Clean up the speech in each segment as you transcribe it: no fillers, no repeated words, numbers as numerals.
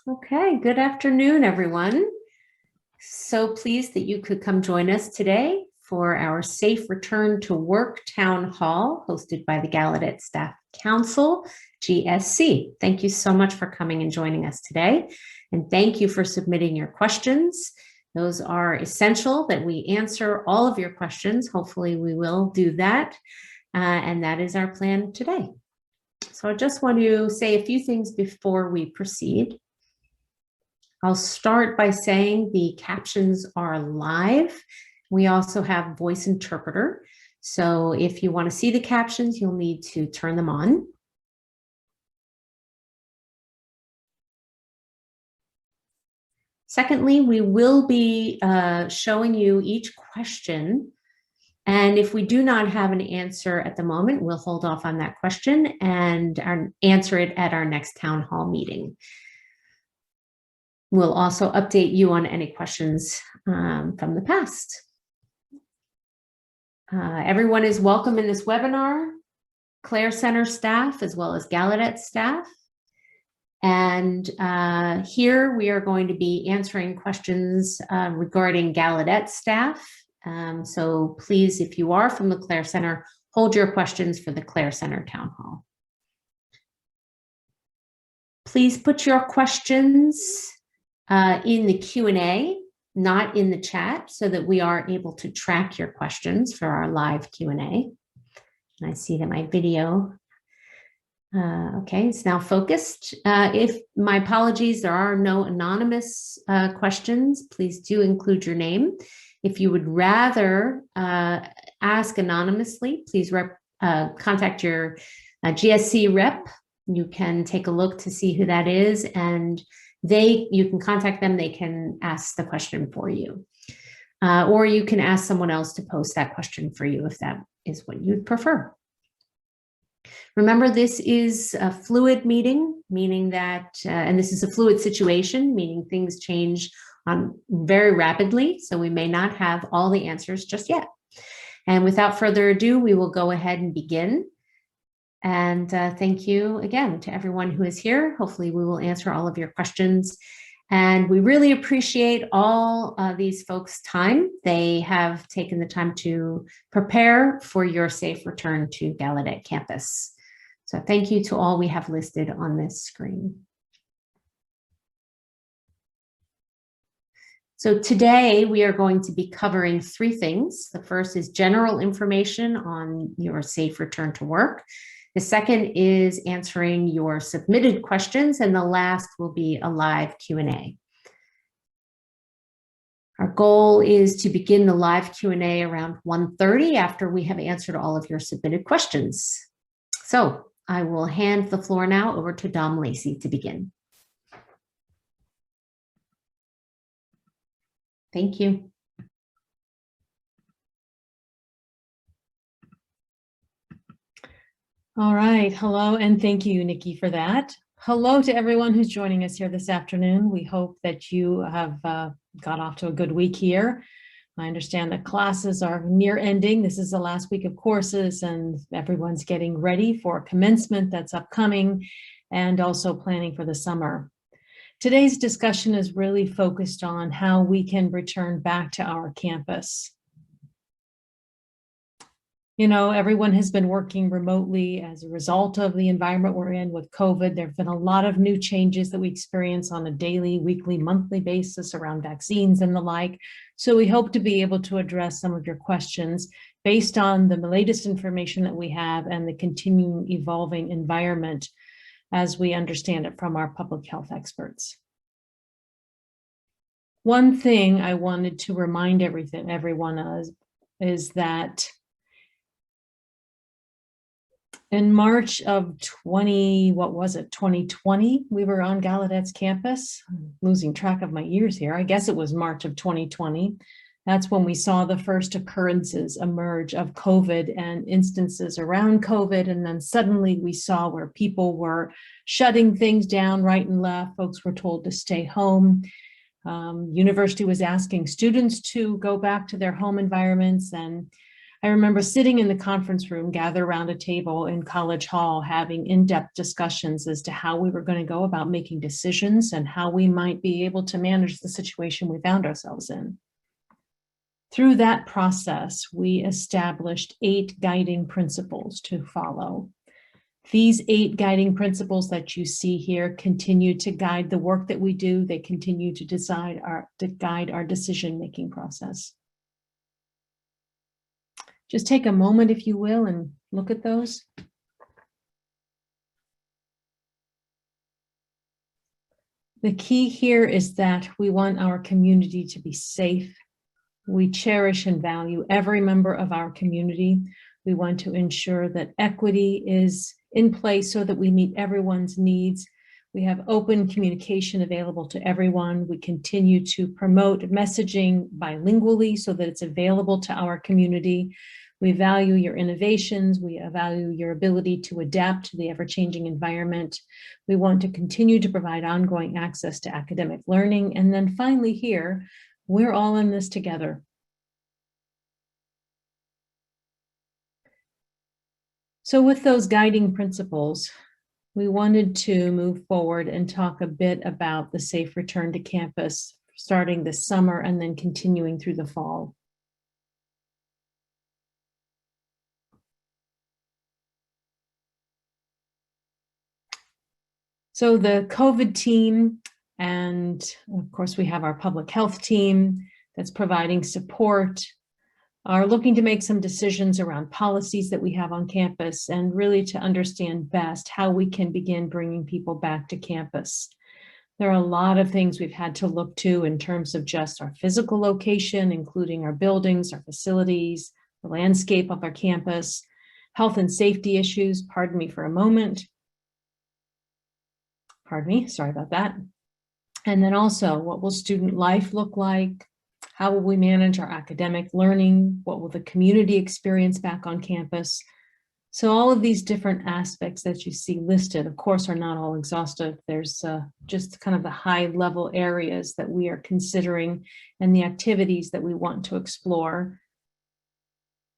Okay, good afternoon, everyone. So pleased that you could come join us today for our Safe Return to Work Town Hall hosted by the Gallaudet Staff Council, GSC. Thank you so much for coming and joining us today. And thank you for submitting your questions. Those are essential that we answer all of your questions. Hopefully we will do that. And that is our plan today. So I just want to say a few things before we proceed. I'll start by saying the captions are live. We also have voice interpreter. So if you want to see the captions, you'll need to turn them on. Secondly, we will be showing you each question. And if we do not have an answer at the moment, we'll hold off on that question and answer it at our next town hall meeting. We'll also update you on any questions from the past. Everyone is welcome in this webinar, Clare Center staff, as well as Gallaudet staff. And here we are going to be answering questions regarding Gallaudet staff. So please, if you are from the Clare Center, hold your questions for the Clare Center Town Hall. Please put your questions in the Q&A, not in the chat, so that we are able to track your questions for our live Q&A. And I see that my video, okay, it's now focused. My apologies, there are no anonymous questions. Please do include your name. If you would rather ask anonymously, please contact your GSC rep. You can take a look to see who that is, and you can contact them. They can ask the question for you, or you can ask someone else to post that question for you if that is what you'd prefer. Remember, this is a fluid meeting, meaning that, and this is a fluid situation, meaning things change very rapidly. So we may not have all the answers just yet. And without further ado, we will go ahead and begin. And thank you again to everyone who is here. Hopefully we will answer all of your questions. And we really appreciate all these folks' time. They have taken the time to prepare for your safe return to Gallaudet campus. So thank you to all we have listed on this screen. So today we are going to be covering three things. The first is general information on your safe return to work. The second is answering your submitted questions, and the last will be a live Q&A. Our goal is to begin the live Q&A around 1:30 after we have answered all of your submitted questions. So I will hand the floor now over to Dom Lacey to begin. Thank you. All right. Hello, and thank you, Nikki, for that. Hello to everyone who's joining us here this afternoon. We hope that you have got off to a good week here. I understand that classes are near ending. This is the last week of courses, and everyone's getting ready for commencement that's upcoming, and also planning for the summer. Today's discussion is really focused on how we can return back to our campus. You know, everyone has been working remotely as a result of the environment we're in with COVID. There have been a lot of new changes that we experience on a daily, weekly, monthly basis around vaccines and the like. So we hope to be able to address some of your questions based on the latest information that we have and the continuing evolving environment as we understand it from our public health experts. One thing I wanted to remind everyone of is that in March of 2020, we were on Gallaudet's campus. I'm losing track of my years here. I guess it was March of 2020. That's when we saw the first occurrences emerge of COVID and instances around COVID. And then suddenly we saw where people were shutting things down right and left. Folks were told to stay home. University was asking students to go back to their home environments, and I remember sitting in the conference room, gathered around a table in College Hall, having in-depth discussions as to how we were going to go about making decisions and how we might be able to manage the situation we found ourselves in. Through that process, we established 8 guiding principles to follow. These 8 guiding principles that you see here continue to guide the work that we do. They continue to guide our decision-making process. Just take a moment, if you will, and look at those. The key here is that we want our community to be safe. We cherish and value every member of our community. We want to ensure that equity is in place so that we meet everyone's needs. We have open communication available to everyone. We continue to promote messaging bilingually so that it's available to our community. We value your innovations. We value your ability to adapt to the ever-changing environment. We want to continue to provide ongoing access to academic learning. And then finally here, we're all in this together. So with those guiding principles, we wanted to move forward and talk a bit about the safe return to campus, starting this summer and then continuing through the fall. So the COVID team, and of course we have our public health team that's providing support, are looking to make some decisions around policies that we have on campus and really to understand best how we can begin bringing people back to campus. There are a lot of things we've had to look to in terms of just our physical location, including our buildings, our facilities, the landscape of our campus, health and safety issues, pardon me for a moment. Pardon me, sorry about that. And then also, what will student life look like? How will we manage our academic learning? What will the community experience back on campus? So all of these different aspects that you see listed, of course, are not all exhaustive. There's just kind of the high level areas that we are considering and the activities that we want to explore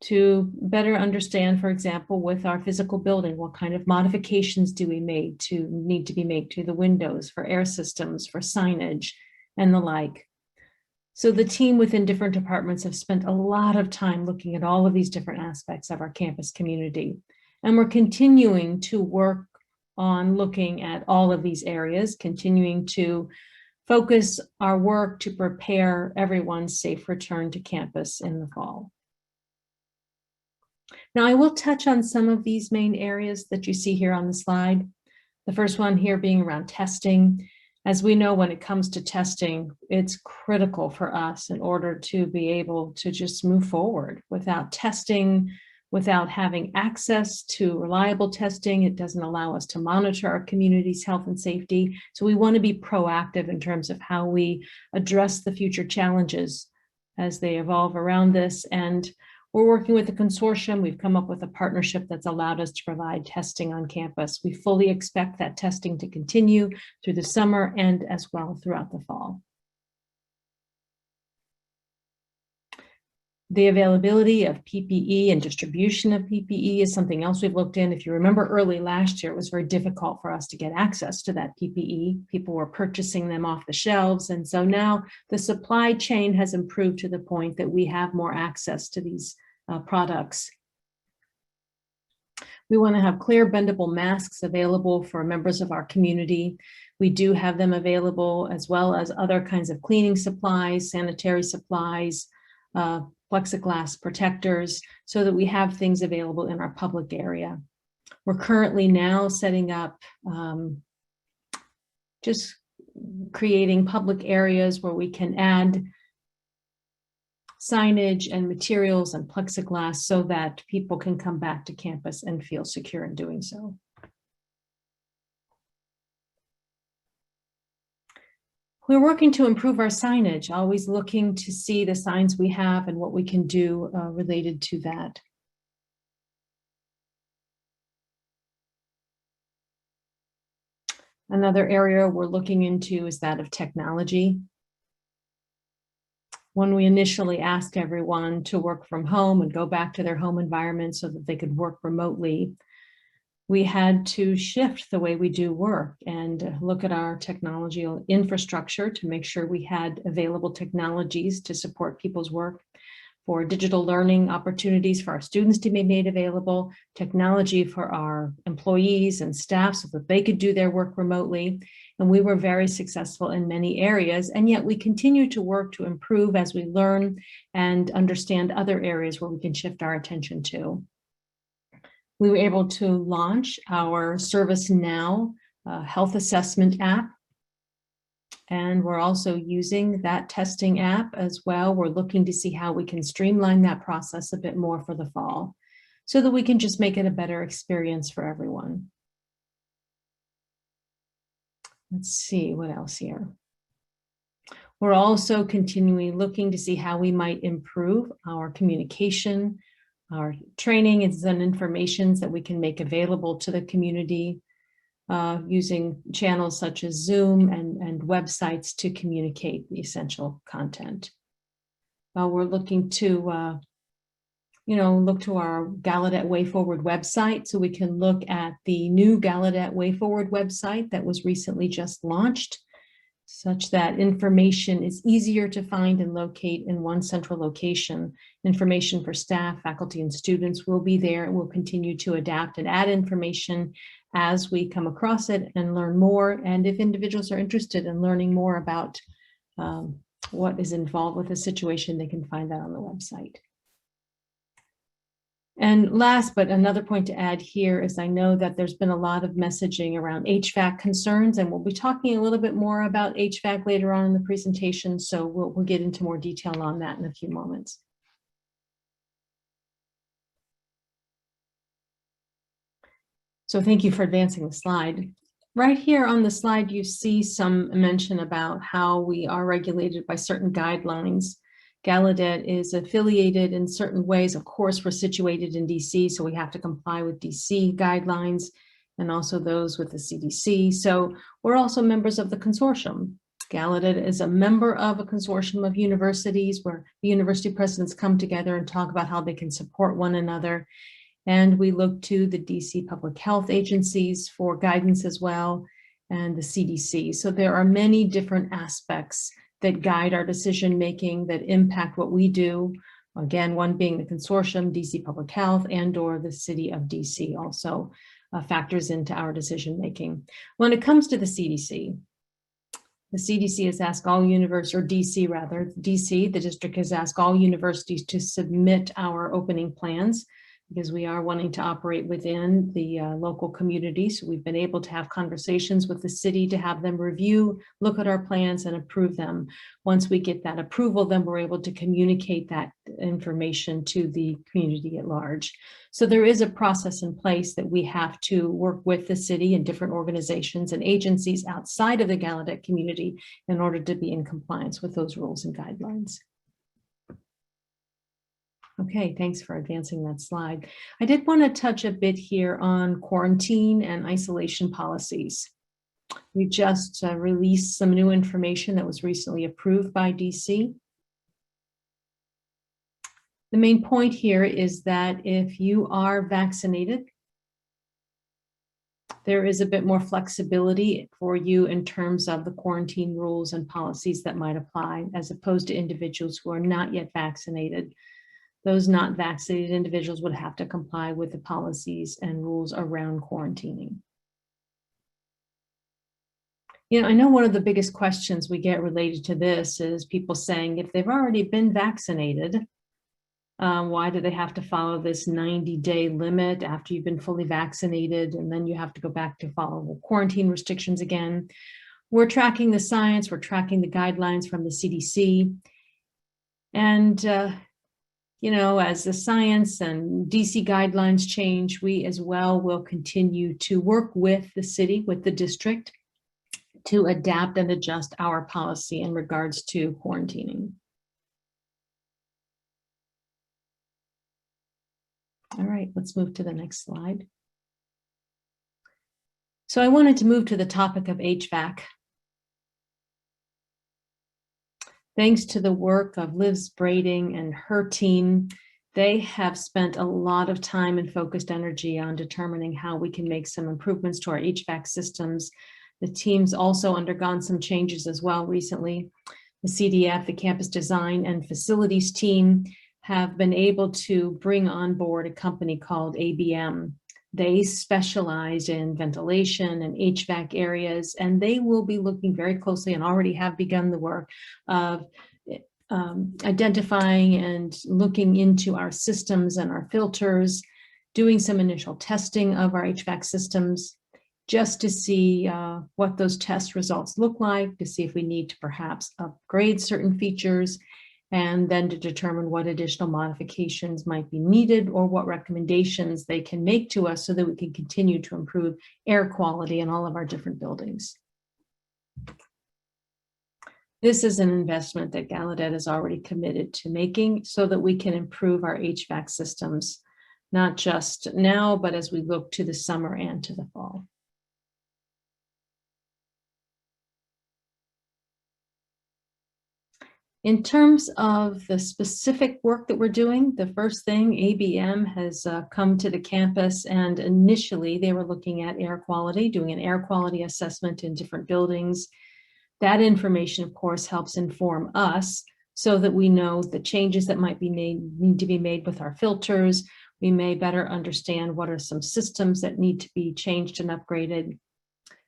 to better understand, for example, with our physical building, what kind of modifications do we need to be made to the windows, for air systems, for signage, and the like. So the team within different departments have spent a lot of time looking at all of these different aspects of our campus community. And we're continuing to work on looking at all of these areas, continuing to focus our work to prepare everyone's safe return to campus in the fall. Now, I will touch on some of these main areas that you see here on the slide. The first one here being around testing. As we know, when it comes to testing, it's critical for us in order to be able to just move forward. Without testing, without having access to reliable testing, it doesn't allow us to monitor our community's health and safety. So we want to be proactive in terms of how we address the future challenges as they evolve around this. And we're working with a consortium. We've come up with a partnership that's allowed us to provide testing on campus. We fully expect that testing to continue through the summer and as well throughout the fall. The availability of PPE and distribution of PPE is something else we've looked in. If you remember early last year, it was very difficult for us to get access to that PPE. People were purchasing them off the shelves. And so now the supply chain has improved to the point that we have more access to these products. We want to have clear bendable masks available for members of our community. We do have them available, as well as other kinds of cleaning supplies, sanitary supplies, plexiglass protectors, so that we have things available in our public area. We're currently now setting up just creating public areas where we can add signage and materials and plexiglass so that people can come back to campus and feel secure in doing so. We're working to improve our signage, always looking to see the signs we have and what we can do related to that. Another area we're looking into is that of technology. When we initially asked everyone to work from home and go back to their home environment so that they could work remotely, we had to shift the way we do work and look at our technology infrastructure to make sure we had available technologies to support people's work, for digital learning opportunities for our students to be made available, technology for our employees and staff so that they could do their work remotely. And we were very successful in many areas, and yet we continue to work to improve as we learn and understand other areas where we can shift our attention to. We were able to launch our ServiceNow health assessment app. And we're also using that testing app as well. We're looking to see how we can streamline that process a bit more for the fall so that we can just make it a better experience for everyone. Let's see what else here. We're also continuing looking to see how we might improve our communication, our training and information that we can make available to the community, using channels such as Zoom and websites to communicate the essential content. We're looking to, look to our Gallaudet Way Forward website so we can look at the new Gallaudet Way Forward website that was recently just launched, such that information is easier to find and locate in one central location. Information for staff, faculty, and students will be there, and we'll continue to adapt and add information as we come across it and learn more. And if individuals are interested in learning more about what is involved with the situation, they can find that on the website. And last, but another point to add here is I know that there's been a lot of messaging around HVAC concerns, and we'll be talking a little bit more about HVAC later on in the presentation. So we'll get into more detail on that in a few moments. So thank you for advancing the slide. Right here on the slide, you see some mention about how we are regulated by certain guidelines. Gallaudet is affiliated in certain ways. Of course, we're situated in DC, so we have to comply with DC guidelines and also those with the CDC. So we're also members of the consortium. Gallaudet is a member of a consortium of universities where the university presidents come together and talk about how they can support one another. And we look to the DC public health agencies for guidance as well, and the CDC. So there are many different aspects that guide our decision-making, that impact what we do. Again, one being the consortium, DC Public Health, and/or the city of DC also factors into our decision-making. When it comes to the CDC has asked all universities, or DC rather, DC, the district has asked all universities to submit our opening plans, because we are wanting to operate within the local community. So we've been able to have conversations with the city to have them review, look at our plans and approve them. Once we get that approval, then we're able to communicate that information to the community at large. So there is a process in place that we have to work with the city and different organizations and agencies outside of the Gallaudet community in order to be in compliance with those rules and guidelines. Okay, thanks for advancing that slide. I did want to touch a bit here on quarantine and isolation policies. We just released some new information that was recently approved by DC. The main point here is that if you are vaccinated, there is a bit more flexibility for you in terms of the quarantine rules and policies that might apply, as opposed to individuals who are not yet vaccinated. Those not vaccinated individuals would have to comply with the policies and rules around quarantining. You know, I know one of the biggest questions we get related to this is people saying, if they've already been vaccinated, why do they have to follow this 90-day limit after you've been fully vaccinated, and then you have to go back to follow quarantine restrictions again? We're tracking the science, we're tracking the guidelines from the CDC, and you know, as the science and DC guidelines change, we as well will continue to work with the city, with the district, to adapt and adjust our policy in regards to quarantining. All right, let's move to the next slide. So I wanted to move to the topic of HVAC. Thanks to the work of Liz Brading and her team, they have spent a lot of time and focused energy on determining how we can make some improvements to our HVAC systems. The team's also undergone some changes as well recently. The CDF, the Campus Design and Facilities team, have been able to bring on board a company called ABM. They specialize in ventilation and HVAC areas, and they will be looking very closely and already have begun the work of identifying and looking into our systems and our filters, doing some initial testing of our HVAC systems, just to see what those test results look like, to see if we need to perhaps upgrade certain features, and then to determine what additional modifications might be needed or what recommendations they can make to us so that we can continue to improve air quality in all of our different buildings. This is an investment that Gallaudet is already committed to making so that we can improve our HVAC systems, not just now, but as we look to the summer and to the fall. In terms of the specific work that we're doing, the first thing, ABM has come to the campus, and initially they were looking at air quality, doing an air quality assessment in different buildings. That information, of course, helps inform us so that we know the changes that might be need to be made with our filters. We may better understand what are some systems that need to be changed and upgraded.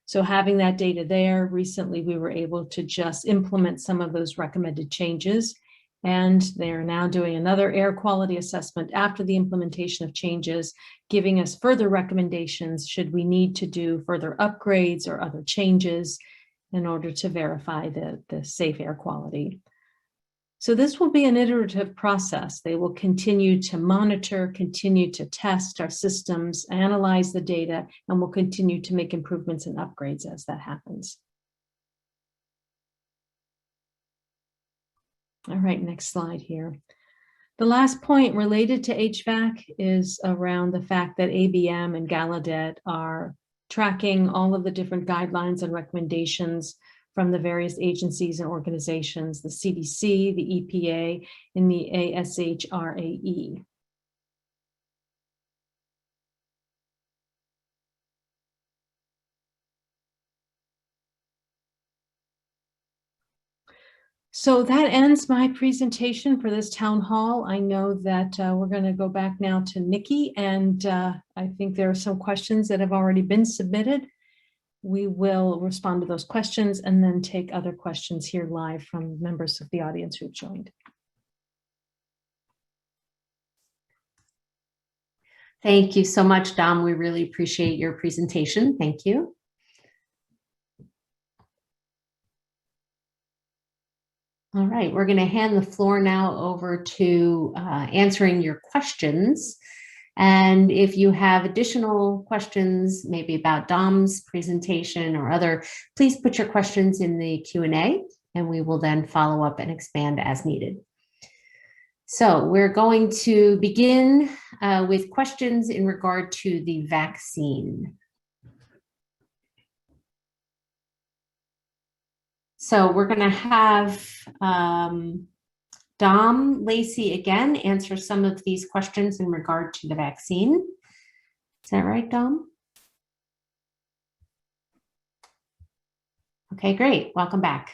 So having that data there, recently we were able to just implement some of those recommended changes, and they're now doing another air quality assessment after the implementation of changes, giving us further recommendations should we need to do further upgrades or other changes in order to verify the safe air quality. So this will be an iterative process. They will continue to monitor, continue to test our systems, analyze the data, and will continue to make improvements and upgrades as that happens. All right, next slide here. The last point related to HVAC is around the fact that ABM and Gallaudet are tracking all of the different guidelines and recommendations from the various agencies and organizations, the CDC, the EPA, and the ASHRAE. So that ends my presentation for this town hall. I know that we're going to go back now to Nikki, and I think there are some questions that have already been submitted. We will respond to those questions and then take other questions here live from members of the audience who've joined. Thank you so much, Dom. We really appreciate your presentation. Thank you. All right, we're going to hand the floor now over to answering your questions. And if you have additional questions, maybe about Dom's presentation or other, please put your questions in the Q&A, and we will then follow up and expand as needed. So we're going to begin with questions in regard to the vaccine. So we're going to have Dom Lacey again answer some of these questions in regard to the vaccine. Is that right, Dom? Okay, great. Welcome back.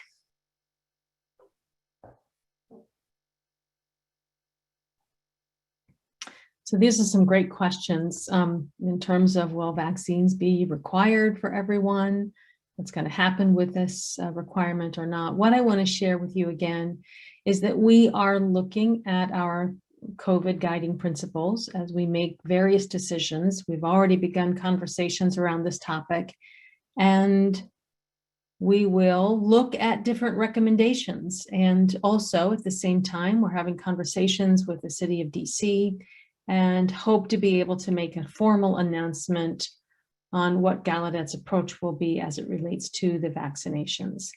So these are some great questions in terms of, will vaccines be required for everyone? What's going to happen with this requirement or not? What I want to share with you again is that we are looking at our COVID guiding principles as we make various decisions. We've already begun conversations around this topic, and we will look at different recommendations. And also at the same time, we're having conversations with the city of DC and hope to be able to make a formal announcement on what Gallaudet's approach will be as it relates to the vaccinations.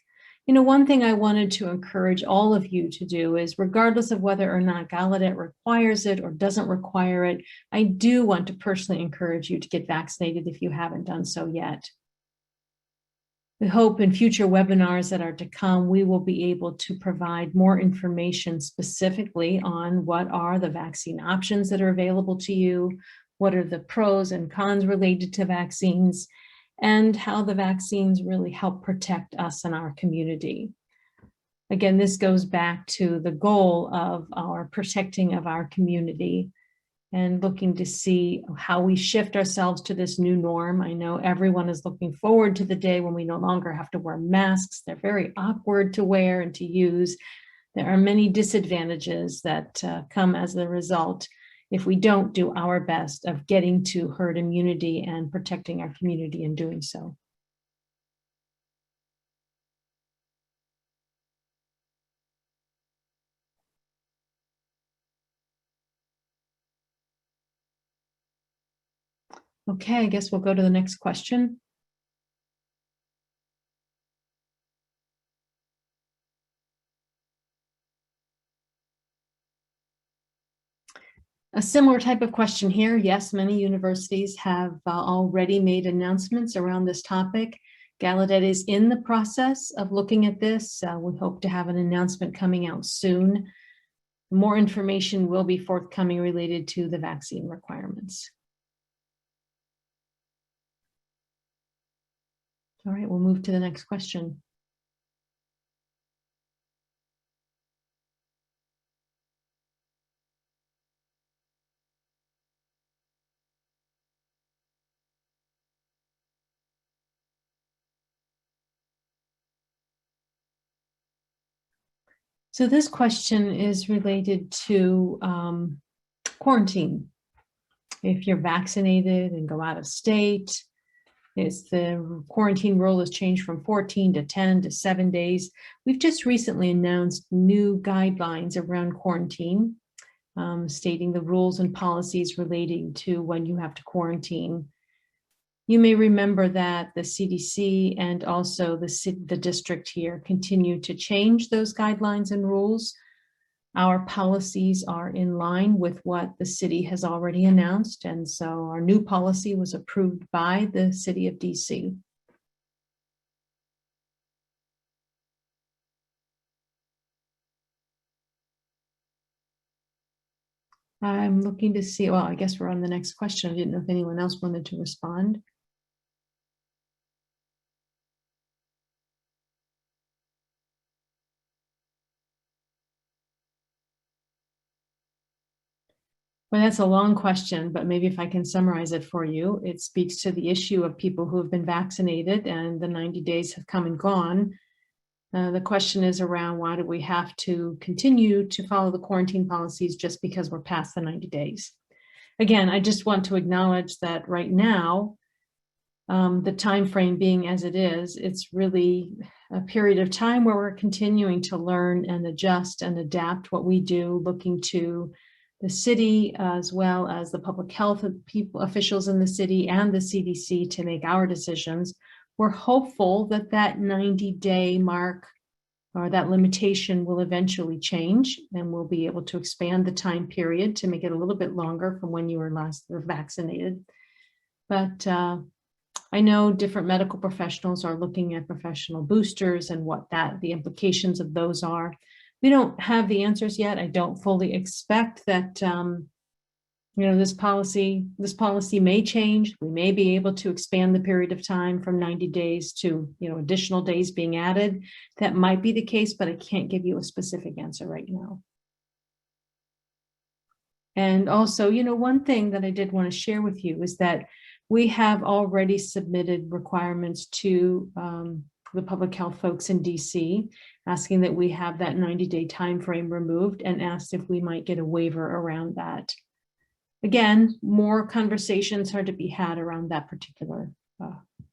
You know, one thing I wanted to encourage all of you to do is, regardless of whether or not Gallaudet requires it or doesn't require it, I do want to personally encourage you to get vaccinated if you haven't done so yet. We hope in future webinars that are to come, we will be able to provide more information specifically on what are the vaccine options that are available to you, what are the pros and cons related to vaccines, and how the vaccines really help protect us and our community. Again, this goes back to the goal of our protecting of our community and looking to see how we shift ourselves to this new norm. I know everyone is looking forward to the day when we no longer have to wear masks. They're very awkward to wear and to use. There are many disadvantages that come as a result if we don't do our best of getting to herd immunity and protecting our community in doing so. Okay, I guess we'll go to the next question. A similar type of question here. Yes, many universities have already made announcements around this topic. Gallaudet is in the process of looking at this. We hope to have an announcement coming out soon. More information will be forthcoming related to the vaccine requirements. All right, we'll move to the next question. So this question is related to quarantine. If you're vaccinated and go out of state, the quarantine rule has changed from 14 to 10 to 7 days. We've just recently announced new guidelines around quarantine, stating the rules and policies relating to when you have to quarantine. You may remember that the CDC and also the district here continue to change those guidelines and rules. Our policies are in line with what the city has already announced, and so our new policy was approved by the city of DC. I'm looking to see, well, I guess we're on the next question. I didn't know if anyone else wanted to respond. Well, that's a long question, but maybe if I can summarize it for you, it speaks to the issue of people who have been vaccinated and the 90 days have come and gone. The question is around why do we have to continue to follow the quarantine policies just because we're past the 90 days? Again, I just want to acknowledge that right now, the time frame being as it is, it's really a period of time where we're continuing to learn and adjust and adapt what we do, looking to the city as well as the public health officials in the city and the CDC to make our decisions. We're hopeful that that 90-day mark or that limitation will eventually change, and we'll be able to expand the time period to make it a little bit longer from when you were last vaccinated. But I know different medical professionals are looking at professional boosters and what the implications of those are. We don't have the answers yet. I don't fully expect that this policy may change. We may be able to expand the period of time from 90 days to additional days being added. That might be the case, but I can't give you a specific answer right now. And also, one thing that I did want to share with you is that we have already submitted requirements to the public health folks in DC, asking that we have that 90-day time frame removed and asked if we might get a waiver around that. Again, more conversations are to be had around that particular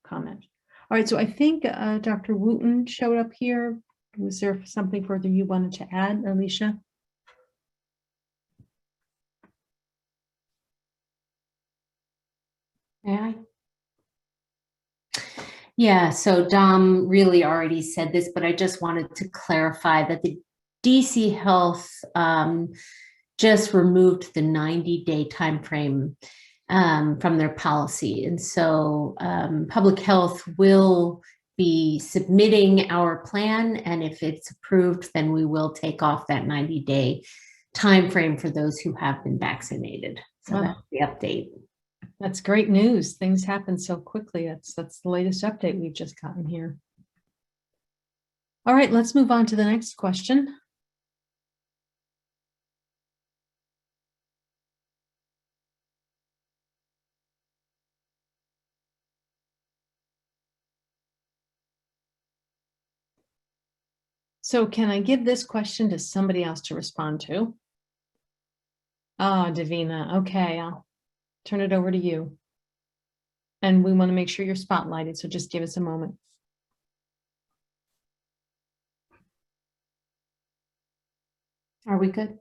comment. All right, so I think Dr. Wooten showed up here. Was there something further you wanted to add, Alicia? Yeah. Yeah, so Dom really already said this, but I just wanted to clarify that the DC Health just removed the 90-day timeframe from their policy. And so public health will be submitting our plan, and if it's approved, then we will take off that 90-day time frame for those who have been vaccinated. So Wow. that's the update. That's great news. Things happen so quickly. That's the latest update we've just gotten here. All right, let's move on to the next question. So can I give this question to somebody else to respond to? Oh, Davina. Okay, I'll turn it over to you. And we want to make sure you're spotlighted, so just give us a moment. Are we good?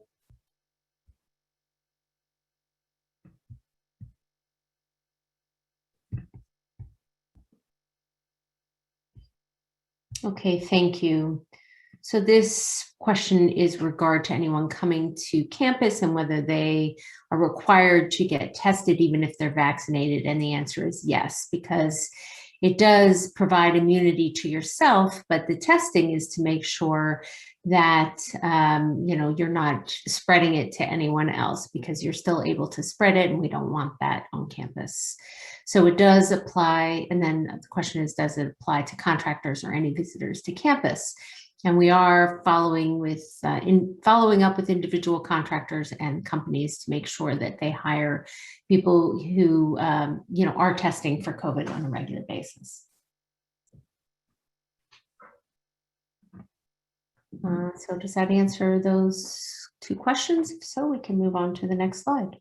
Okay, thank you. So this question is regard to anyone coming to campus and whether they are required to get tested even if they're vaccinated. And the answer is yes, because it does provide immunity to yourself, but the testing is to make sure that you're not spreading it to anyone else, because you're still able to spread it, and we don't want that on campus. So it does apply. And then the question is, does it apply to contractors or any visitors to campus? And we are following up with individual contractors and companies to make sure that they hire people who are testing for COVID on a regular basis. So does that answer those two questions? If so, we can move on to the next slide.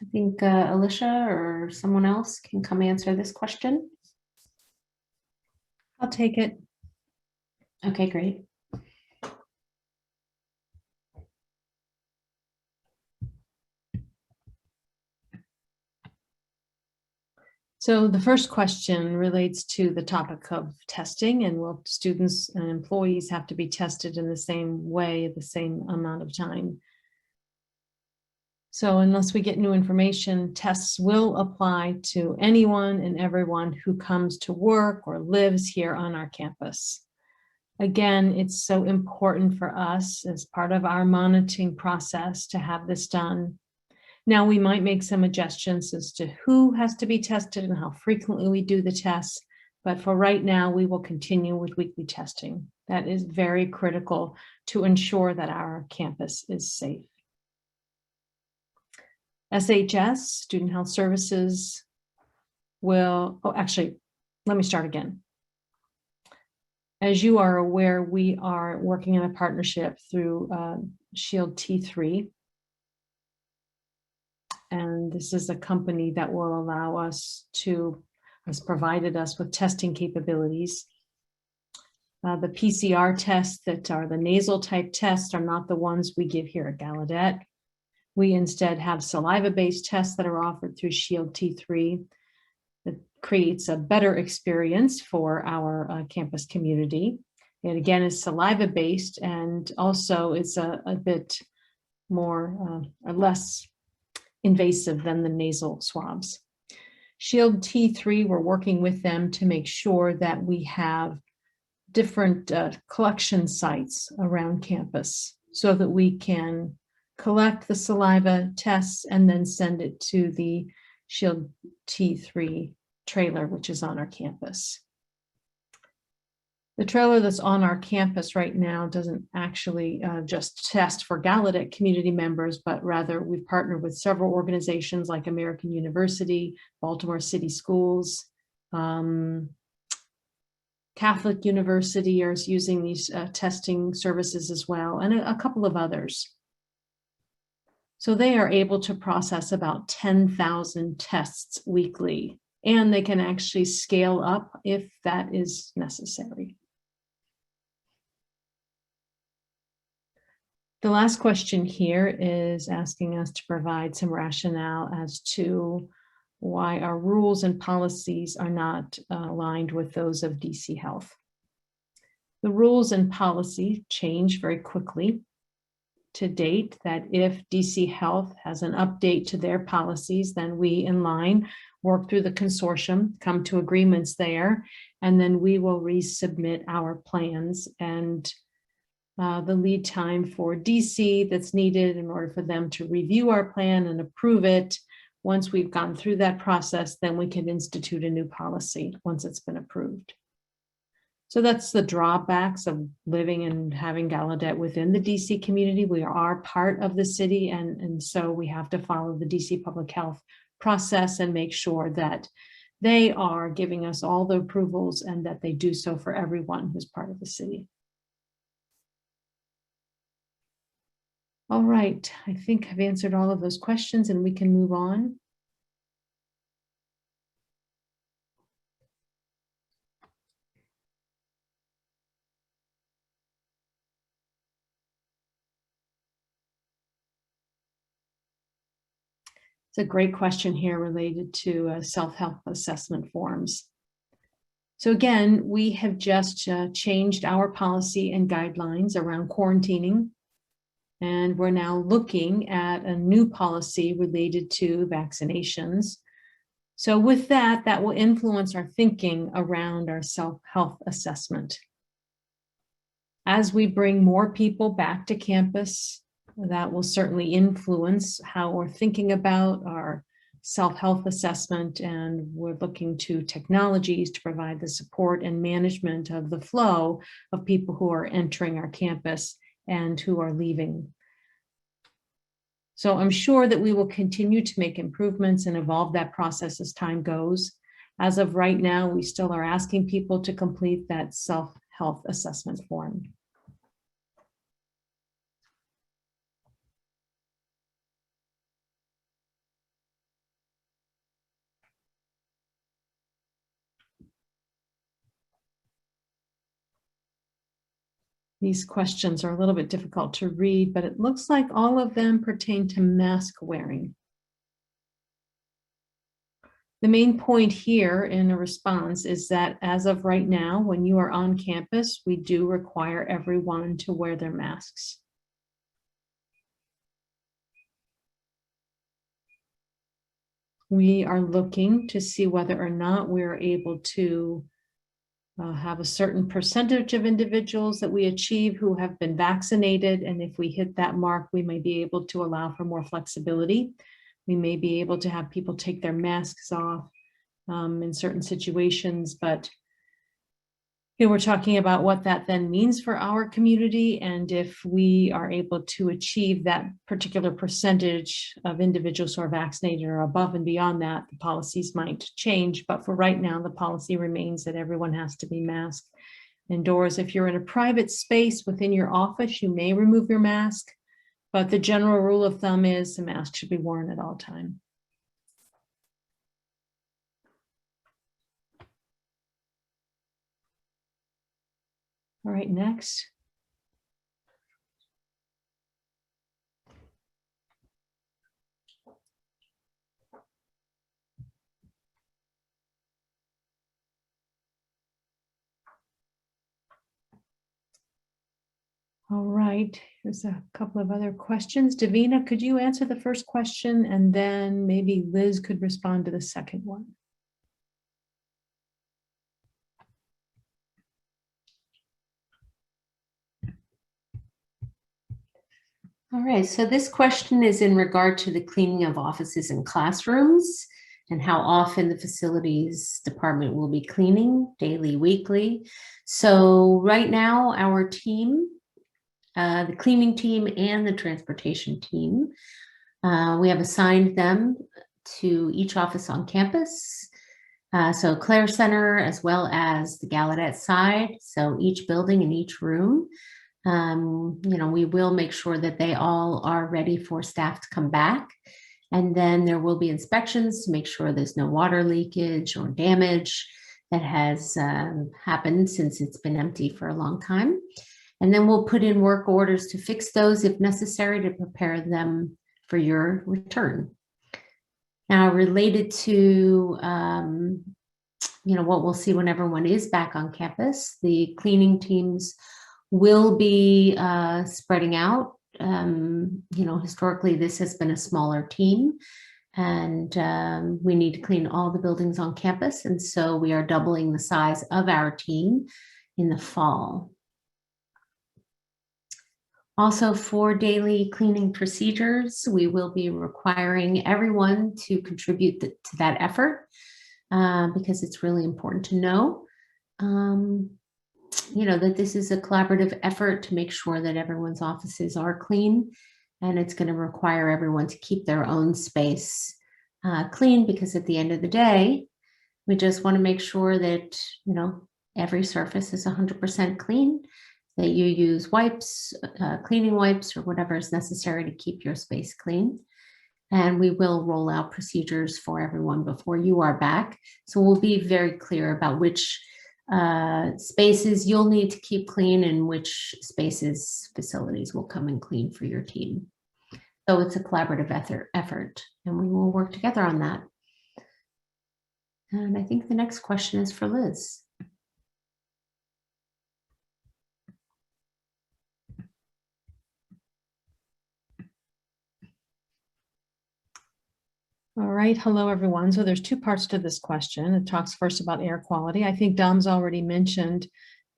I think Alicia or someone else can come answer this question. I'll take it. Okay, great. So the first question relates to the topic of testing, and will students and employees have to be tested in the same way at the same amount of time? So unless we get new information, tests will apply to anyone and everyone who comes to work or lives here on our campus. Again, it's so important for us as part of our monitoring process to have this done. Now, we might make some adjustments as to who has to be tested and how frequently we do the tests, but for right now, we will continue with weekly testing. That is very critical to ensure that our campus is safe. SHS, Student Health Services, will, let me start again. As you are aware, we are working in a partnership through Shield T3. And this is a company that will allow us has provided us with testing capabilities. The PCR tests that are the nasal type tests are not the ones we give here at Gallaudet. We instead have saliva-based tests that are offered through Shield T3 that creates a better experience for our campus community. It again is saliva-based, and also it's a bit more or less invasive than the nasal swabs. Shield T3, we're working with them to make sure that we have different collection sites around campus so that we can collect the saliva tests and then send it to the Shield T3 trailer, which is on our campus. The trailer that's on our campus right now doesn't actually just test for Gallaudet community members, but rather we've partnered with several organizations like American University, Baltimore City Schools, Catholic University is using these testing services as well, and a couple of others. So they are able to process about 10,000 tests weekly, and they can actually scale up if that is necessary. The last question here is asking us to provide some rationale as to why our rules and policies are not aligned with those of DC Health. The rules and policy change very quickly to date, that if DC Health has an update to their policies, then we in line work through the consortium, come to agreements there, and then we will resubmit our plans. And the lead time for DC that's needed in order for them to review our plan and approve it. Once we've gone through that process, then we can institute a new policy once it's been approved. So that's the drawbacks of living and having Gallaudet within the DC community. We are part of the city, and so we have to follow the DC Public Health process and make sure that they are giving us all the approvals and that they do so for everyone who's part of the city. All right, I think I've answered all of those questions and we can move on. It's a great question here related to self-help assessment forms. So again, we have just changed our policy and guidelines around quarantining. And we're now looking at a new policy related to vaccinations. So with that, that will influence our thinking around our self-health assessment. As we bring more people back to campus, that will certainly influence how we're thinking about our self-health assessment, and we're looking to technologies to provide the support and management of the flow of people who are entering our campus and who are leaving. So I'm sure that we will continue to make improvements and evolve that process as time goes. As of right now, we still are asking people to complete that self-health assessment form. These questions are a little bit difficult to read, but it looks like all of them pertain to mask wearing. The main point here in a response is that as of right now, when you are on campus, we do require everyone to wear their masks. We are looking to see whether or not we're able to have a certain percentage of individuals that we achieve who have been vaccinated. And if we hit that mark, we may be able to allow for more flexibility. We may be able to have people take their masks off in certain situations, but we're talking about what that then means for our community. And if we are able to achieve that particular percentage of individuals who are vaccinated or above and beyond that, the policies might change. But for right now, the policy remains that everyone has to be masked indoors. If you're in a private space within your office, you may remove your mask, but the general rule of thumb is the mask should be worn at all times. All right, next. All right, here's a couple of other questions. Davina, could you answer the first question, and then maybe Liz could respond to the second one? All right, so this question is in regard to the cleaning of offices and classrooms and how often the facilities department will be cleaning, daily, weekly. So right now, our team, the cleaning team and the transportation team, we have assigned them to each office on campus. So Clare Center, as well as the Gallaudet side, so each building and each room. We will make sure that they all are ready for staff to come back. And then there will be inspections to make sure there's no water leakage or damage that has happened since it's been empty for a long time. And then we'll put in work orders to fix those if necessary to prepare them for your return. Now, related to what we'll see when everyone is back on campus. The cleaning teams will be spreading out. Historically, this has been a smaller team, and we need to clean all the buildings on campus. And so we are doubling the size of our team in the fall. Also, for daily cleaning procedures, we will be requiring everyone to contribute to that effort because it's really important to know, that this is a collaborative effort to make sure that everyone's offices are clean, and it's going to require everyone to keep their own space clean, because at the end of the day, we just want to make sure that, every surface is 100% clean, that you use wipes, cleaning wipes, or whatever is necessary to keep your space clean. And we will roll out procedures for everyone before you are back. So we'll be very clear about which spaces you'll need to keep clean and which facilities will come and clean for your team. So it's a collaborative effort, and we will work together on that. And I think the next question is for Liz. All right, hello everyone. So there's two parts to this question. It talks first about air quality. I think Dom's already mentioned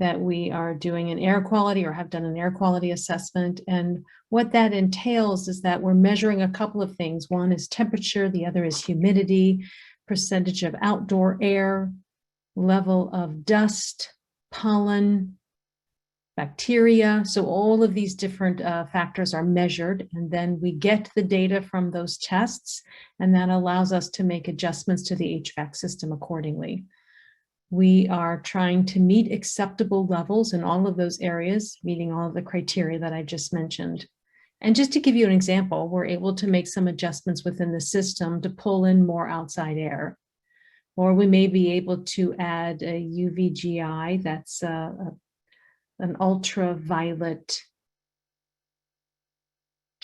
that we are doing an air quality or have done an air quality assessment. And what that entails is that we're measuring a couple of things. One is temperature, the other is humidity, percentage of outdoor air, level of dust, pollen, bacteria. So all of these different factors are measured, and then we get the data from those tests, and that allows us to make adjustments to the HVAC system accordingly. We are trying to meet acceptable levels in all of those areas, meeting all of the criteria that I just mentioned. And just to give you an example, we're able to make some adjustments within the system to pull in more outside air. Or we may be able to add a UVGI, that's an ultraviolet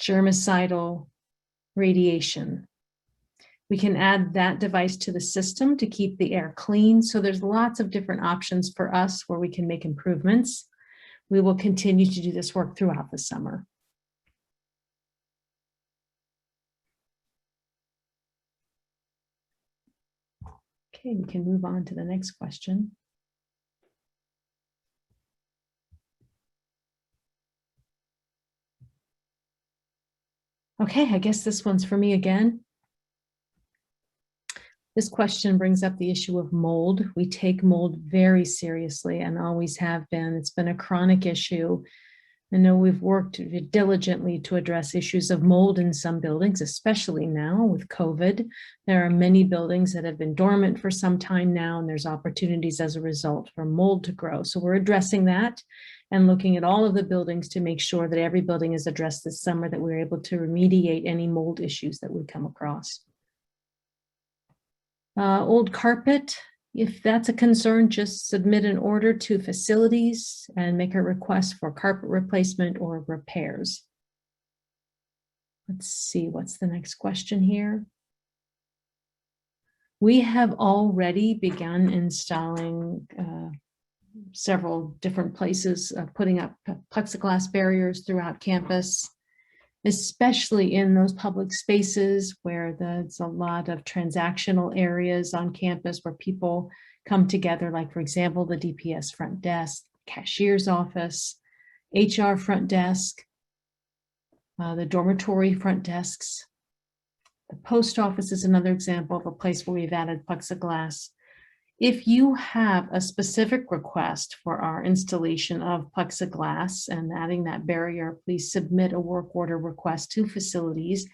germicidal radiation. We can add that device to the system to keep the air clean. So there's lots of different options for us where we can make improvements. We will continue to do this work throughout the summer. Okay, we can move on to the next question. Okay, I guess this one's for me again. This question brings up the issue of mold. We take mold very seriously and always have been. It's been a chronic issue. I know we've worked diligently to address issues of mold in some buildings, especially now with COVID. There are many buildings that have been dormant for some time now, and there's opportunities as a result for mold to grow. So we're addressing that and looking at all of the buildings to make sure that every building is addressed this summer, that we're able to remediate any mold issues that we come across. Old carpet, if that's a concern, just submit an order to facilities and make a request for carpet replacement or repairs. Let's see, what's the next question here? We have already begun installing several different places, putting up plexiglass barriers throughout campus, especially in those public spaces where there's a lot of transactional areas on campus where people come together, like, for example, the DPS front desk, cashier's office, HR front desk, the dormitory front desks. The post office is another example of a place where we've added plexiglass. If you have a specific request for our installation of plexiglass and adding that barrier, please submit a work order request to facilities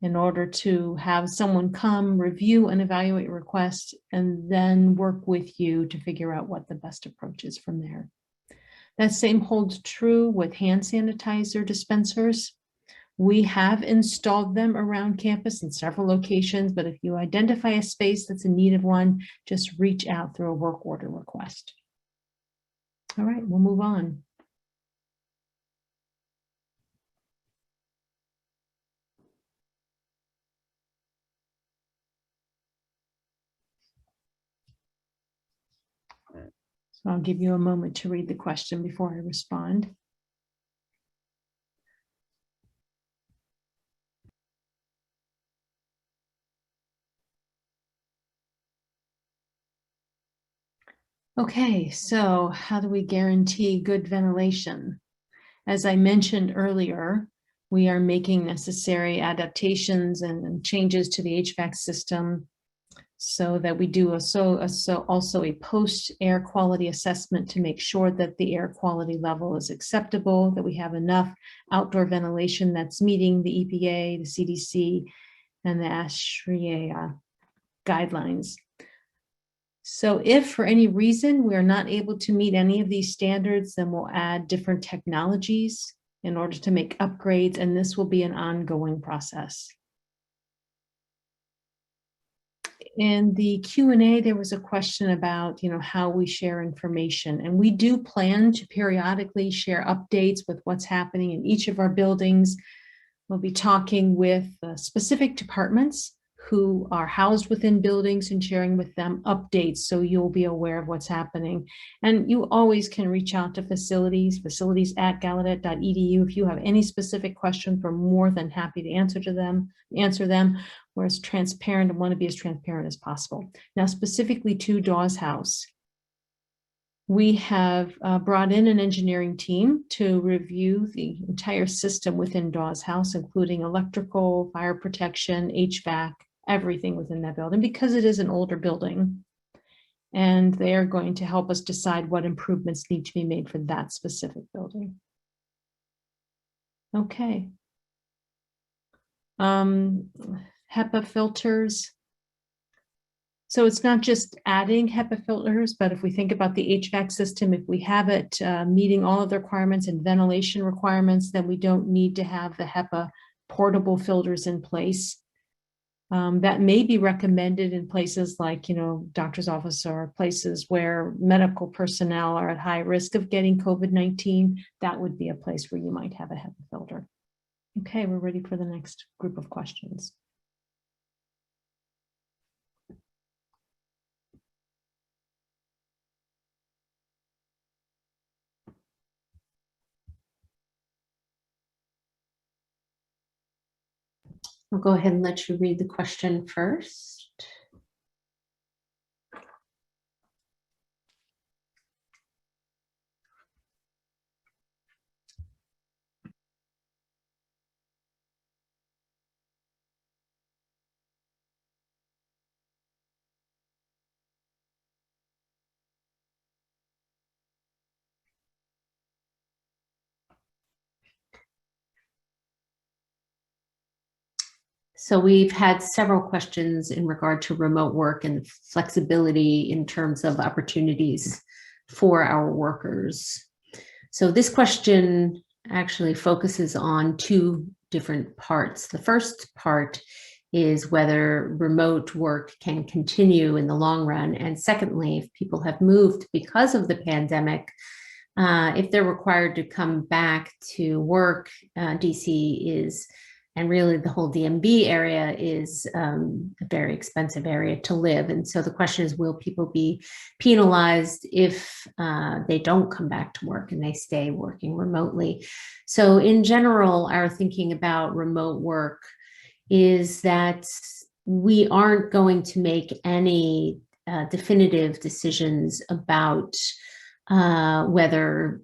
in order to have someone come review and evaluate your request and then work with you to figure out what the best approach is from there. That same holds true with hand sanitizer dispensers. We have installed them around campus in several locations, but if you identify a space that's in need of one, just reach out through a work order request. All right, we'll move on. So I'll give you a moment to read the question before I respond. Okay, so how do we guarantee good ventilation? As I mentioned earlier, we are making necessary adaptations and changes to the HVAC system so that we do also a post air quality assessment to make sure that the air quality level is acceptable, that we have enough outdoor ventilation that's meeting the EPA, the CDC, and the ASHRAE guidelines. So if for any reason we are not able to meet any of these standards, then we'll add different technologies in order to make upgrades, and this will be an ongoing process. In the Q&A, there was a question about, how we share information, and we do plan to periodically share updates with what's happening in each of our buildings. We'll be talking with specific departments who are housed within buildings and sharing with them updates, so you'll be aware of what's happening. And you always can reach out to facilities@gallaudet.edu if you have any specific questions. We're more than happy to answer them. We're as transparent and want to be as transparent as possible. Now, specifically to Dawes House, we have brought in an engineering team to review the entire system within Dawes House, including electrical, fire protection, HVAC, everything within that building, because it is an older building. And they are going to help us decide what improvements need to be made for that specific building. Okay. HEPA filters. So it's not just adding HEPA filters, but if we think about the HVAC system, if we have it meeting all of the requirements and ventilation requirements, then we don't need to have the HEPA portable filters in place. That may be recommended in places like, doctor's office or places where medical personnel are at high risk of getting COVID-19. That would be a place where you might have a HEPA filter. Okay, we're ready for the next group of questions. I'll go ahead and let you read the question first. So we've had several questions in regard to remote work and flexibility in terms of opportunities for our workers. So this question actually focuses on two different parts. The first part is whether remote work can continue in the long run. And secondly, if people have moved because of the pandemic, if they're required to come back to work, DC is, and really the whole DMV area is a very expensive area to live. And so the question is, will people be penalized if they don't come back to work and they stay working remotely? So in general, our thinking about remote work is that we aren't going to make any definitive decisions about whether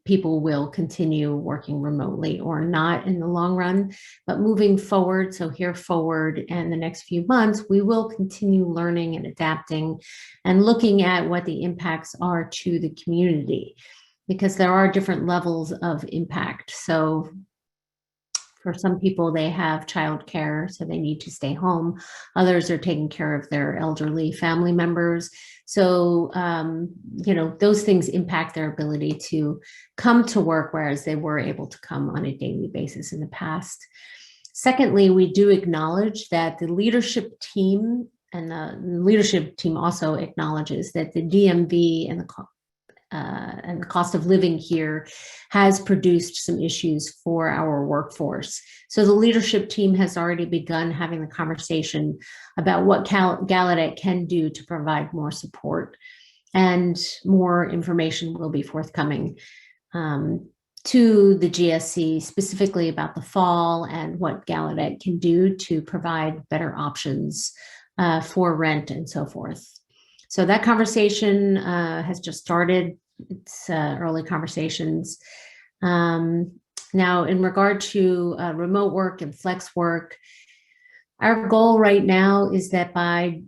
people will continue working remotely or not in the long run. But moving forward, so here forward and the next few months, we will continue learning and adapting and looking at what the impacts are to the community, because there are different levels of impact. So for some people, they have childcare, so they need to stay home. Others are taking care of their elderly family members. So, those things impact their ability to come to work, whereas they were able to come on a daily basis in the past. Secondly, we do acknowledge that the leadership team, and the leadership team also acknowledges that the DMV and the cost of living here has produced some issues for our workforce. So the leadership team has already begun having the conversation about what Gallaudet can do to provide more support and more information will be forthcoming to the GSC specifically about the fall and what Gallaudet can do to provide better options for rent and so forth. So that conversation has just started. It's early conversations. Now, in regard to remote work and flex work, our goal right now is that by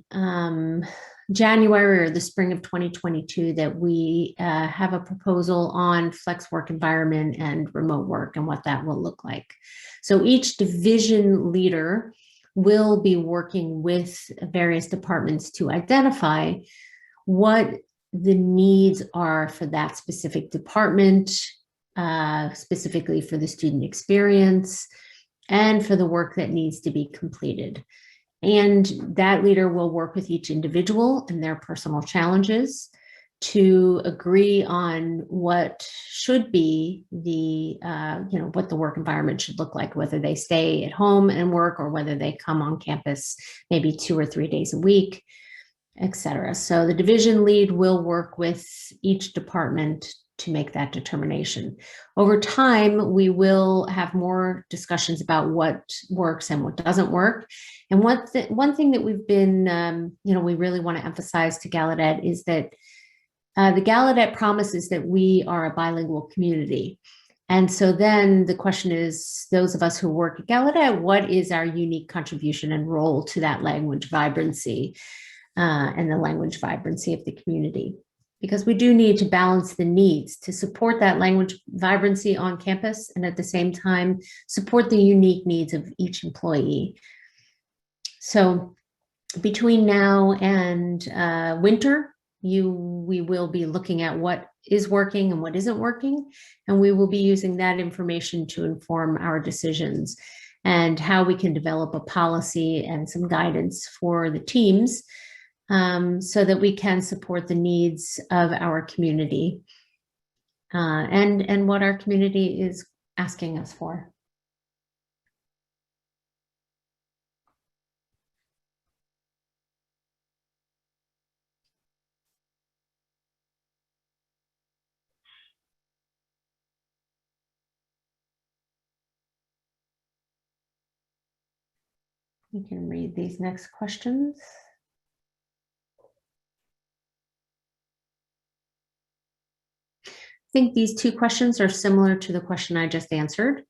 January or the spring of 2022 that we have a proposal on flex work environment and remote work and what that will look like. So each division leader will be working with various departments to identify what the needs are for that specific department, specifically for the student experience and for the work that needs to be completed. And that leader will work with each individual and their personal challenges to agree on what should be the, what the work environment should look like, whether they stay at home and work or whether they come on campus maybe 2 or 3 days a week, et cetera. So the division lead will work with each department to make that determination. Over time, we will have more discussions about what works and what doesn't work. And one thing that we've been, we really want to emphasize to Gallaudet is that the Gallaudet promises that we are a bilingual community. And so then the question is, those of us who work at Gallaudet, what is our unique contribution and role to that language vibrancy and the language vibrancy of the community? Because we do need to balance the needs to support that language vibrancy on campus and at the same time support the unique needs of each employee. So between now and winter, we will be looking at what is working and what isn't working, and we will be using that information to inform our decisions and how we can develop a policy and some guidance for the teams so that we can support the needs of our community and what our community is asking us for. We can read these next questions. I think these two questions are similar to the question I just answered.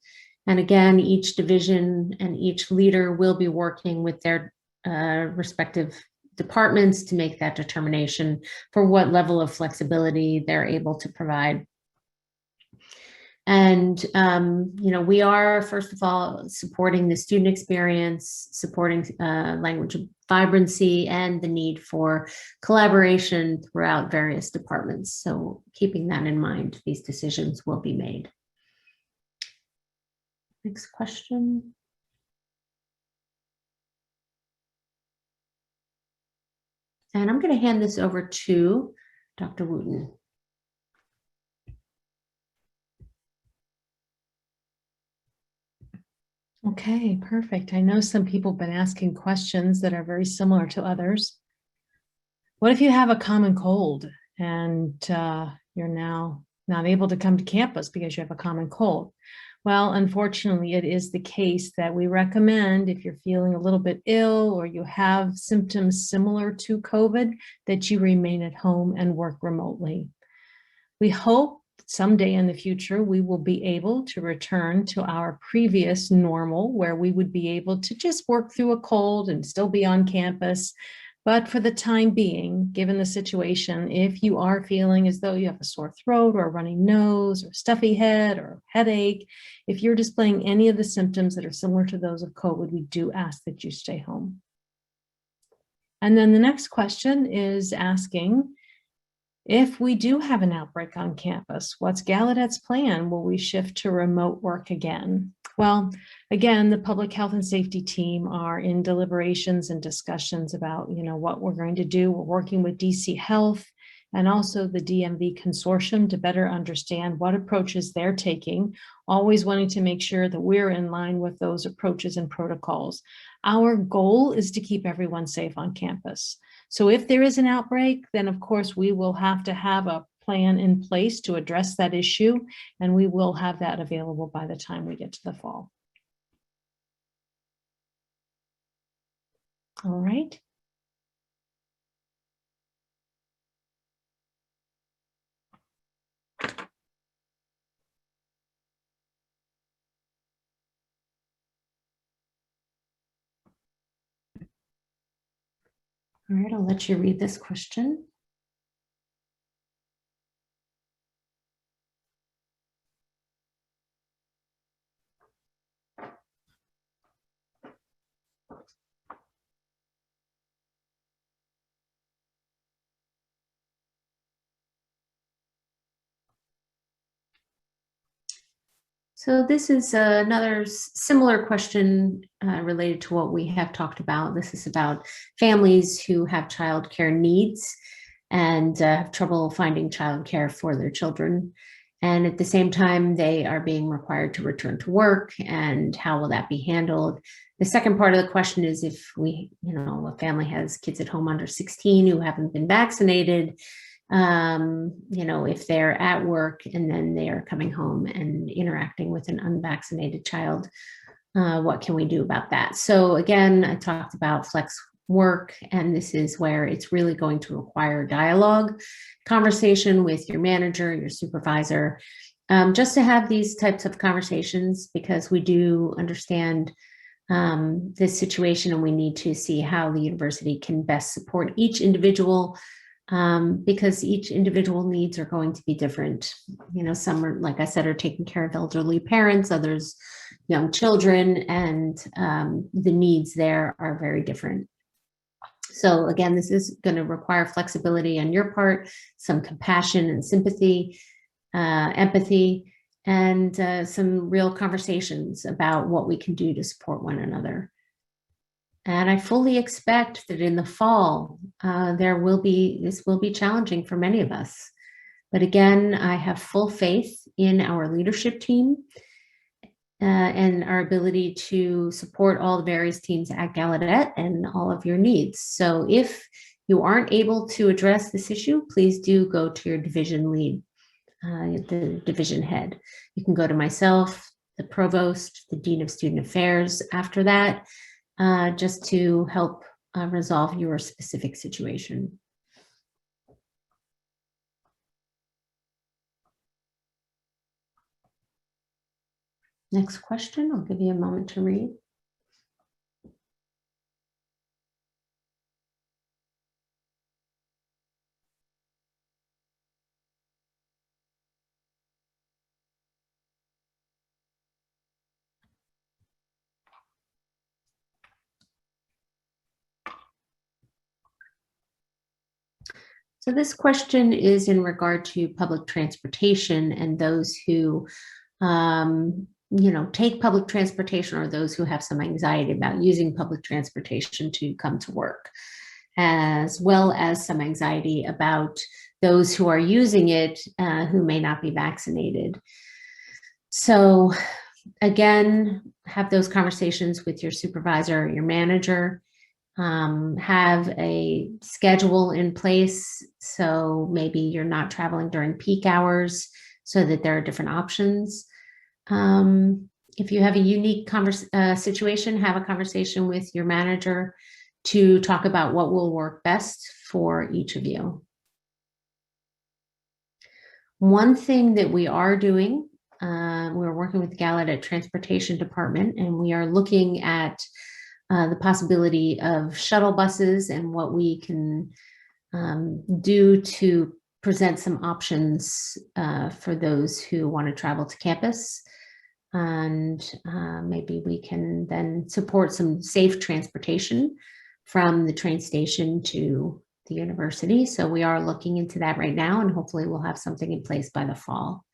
And again, each division and each leader will be working with their respective departments to make that determination for what level of flexibility they're able to provide. And, we are, first of all, supporting the student experience, supporting language vibrancy and the need for collaboration throughout various departments. So keeping that in mind, these decisions will be made. Next question. And I'm going to hand this over to Dr. Wooten. Okay, perfect. I know some people have been asking questions that are very similar to others. What if you have a common cold and you're now not able to come to campus because you have a common cold? Well, unfortunately, it is the case that we recommend if you're feeling a little bit ill or you have symptoms similar to COVID, that you remain at home and work remotely. We hope someday in the future, we will be able to return to our previous normal where we would be able to just work through a cold and still be on campus. But for the time being, given the situation, if you are feeling as though you have a sore throat or a runny nose or stuffy head or headache, if you're displaying any of the symptoms that are similar to those of COVID, we do ask that you stay home. And then the next question is asking, if we do have an outbreak on campus, what's Gallaudet's plan? Will we shift to remote work again? Well, again, the public health and safety team are in deliberations and discussions about, what we're going to do. We're working with DC Health and also the DMV Consortium to better understand what approaches they're taking, always wanting to make sure that we're in line with those approaches and protocols. Our goal is to keep everyone safe on campus. So if there is an outbreak, then of course we will have to have a plan in place to address that issue, and we will have that available by the time we get to the fall. All right. All right, I'll let you read this question. So this is another similar question related to what we have talked about. This is about families who have childcare needs and have trouble finding childcare for their children. And at the same time, they are being required to return to work, and how will that be handled? The second part of the question is if a family has kids at home under 16 who haven't been vaccinated, if they're at work and then they are coming home and interacting with an unvaccinated child, what can we do about that? So again, I talked about flex work, and this is where it's really going to require dialogue, conversation with your manager, your supervisor, just to have these types of conversations, because we do understand this situation and we need to see how the university can best support each individual, because each individual needs are going to be different. Some are, like I said, are taking care of elderly parents, others young children, and the needs there are very different. So again, this is going to require flexibility on your part, some compassion and sympathy, empathy, and some real conversations about what we can do to support one another. And I fully expect that in the fall, this will be challenging for many of us. But again, I have full faith in our leadership team and our ability to support all the various teams at Gallaudet and all of your needs. So if you aren't able to address this issue, please do go to your division lead, the division head. You can go to myself, the provost, the dean of student affairs after that, just to help resolve your specific situation. Next question, I'll give you a moment to read. So this question is in regard to public transportation and those who take public transportation, or those who have some anxiety about using public transportation to come to work, as well as some anxiety about those who are using it who may not be vaccinated. So again, have those conversations with your supervisor or your manager. Have a schedule in place, so maybe you're not traveling during peak hours, so that there are different options. If you have a unique situation, have a conversation with your manager to talk about what will work best for each of you. One thing that we are doing, we're working with Gallaudet Transportation Department, and we are looking at the possibility of shuttle buses and what we can do to present some options for those who want to travel to campus. And maybe we can then support some safe transportation from the train station to the university. So we are looking into that right now, and hopefully we'll have something in place by the fall.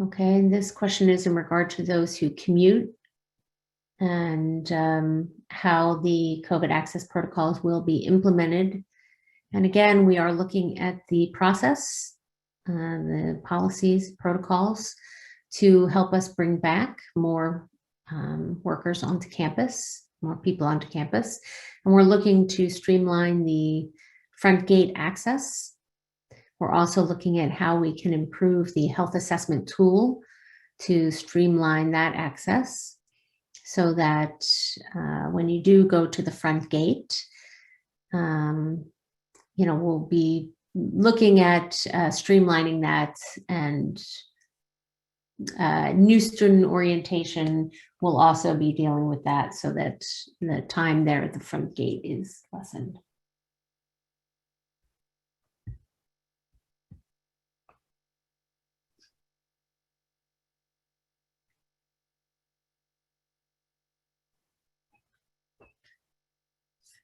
Okay, and this question is in regard to those who commute and how the COVID access protocols will be implemented. And again, we are looking at the process, the policies, protocols to help us bring back more workers onto campus, more people onto campus. And we're looking to streamline the front gate access. We're also looking at how we can improve the health assessment tool to streamline that access so that when you do go to the front gate, we'll be looking at streamlining that, and new student orientation will also be dealing with that so that the time there at the front gate is lessened.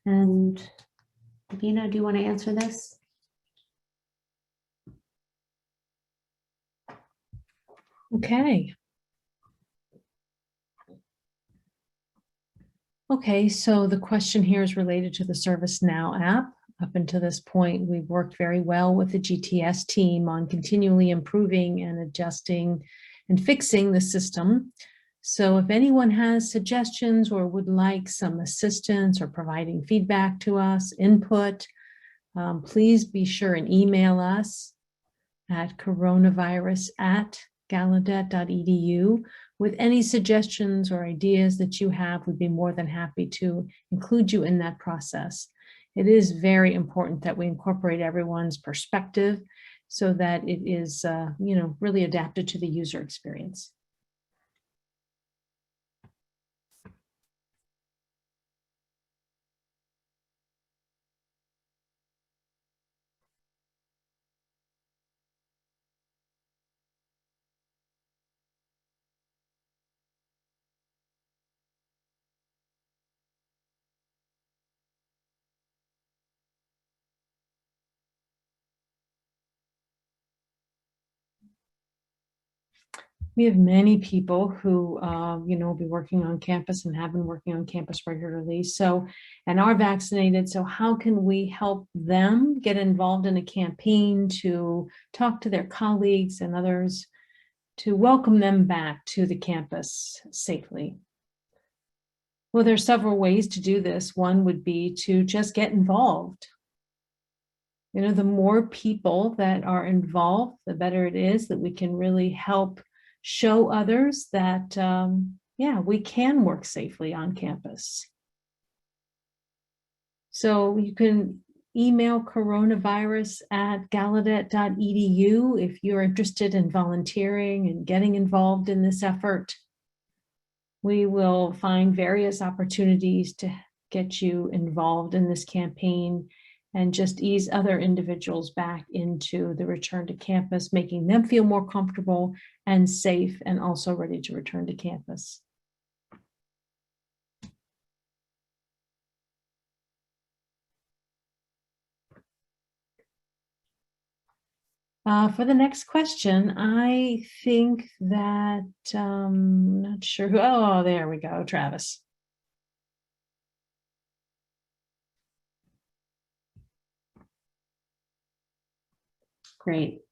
And Davina, do you want to answer this? Okay. Okay, so the question here is related to the ServiceNow app. Up until this point, we've worked very well with the GTS team on continually improving and adjusting and fixing the system. So if anyone has suggestions or would like some assistance or providing feedback to us, input, please be sure and email us at coronavirus@gallaudet.edu with any suggestions or ideas that you have. We'd be more than happy to include you in that process. It is very important that we incorporate everyone's perspective so that it is, really adapted to the user experience. We have many people who, will be working on campus and have been working on campus regularly, and are vaccinated. So how can we help them get involved in a campaign to talk to their colleagues and others to welcome them back to the campus safely? Well, there's several ways to do this. One would be to just get involved. The more people that are involved, the better it is that we can really help show others that, we can work safely on campus. So you can email coronavirus@gallaudet.edu if you're interested in volunteering and getting involved in this effort. We will find various opportunities to get you involved in this campaign and just ease other individuals back into the return to campus, making them feel more comfortable and safe and also ready to return to campus. For the next question, I think that, not sure who, oh, there we go, Travis. Great.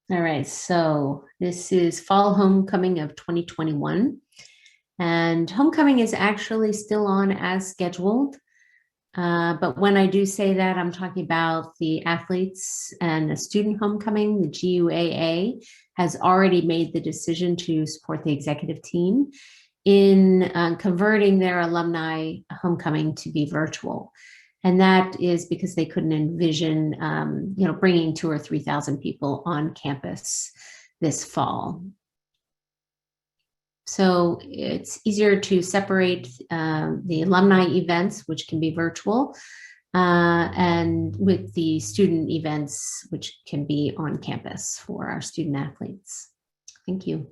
All right, so this is Fall Homecoming of 2021. And homecoming is actually still on as scheduled. But when I do say that, I'm talking about the athletes and the student homecoming. The GUAA has already made the decision to support the executive team in converting their alumni homecoming to be virtual. And that is because they couldn't envision, bringing 2,000 or 3,000 people on campus this fall. So it's easier to separate the alumni events, which can be virtual, and with the student events, which can be on campus for our student athletes. Thank you.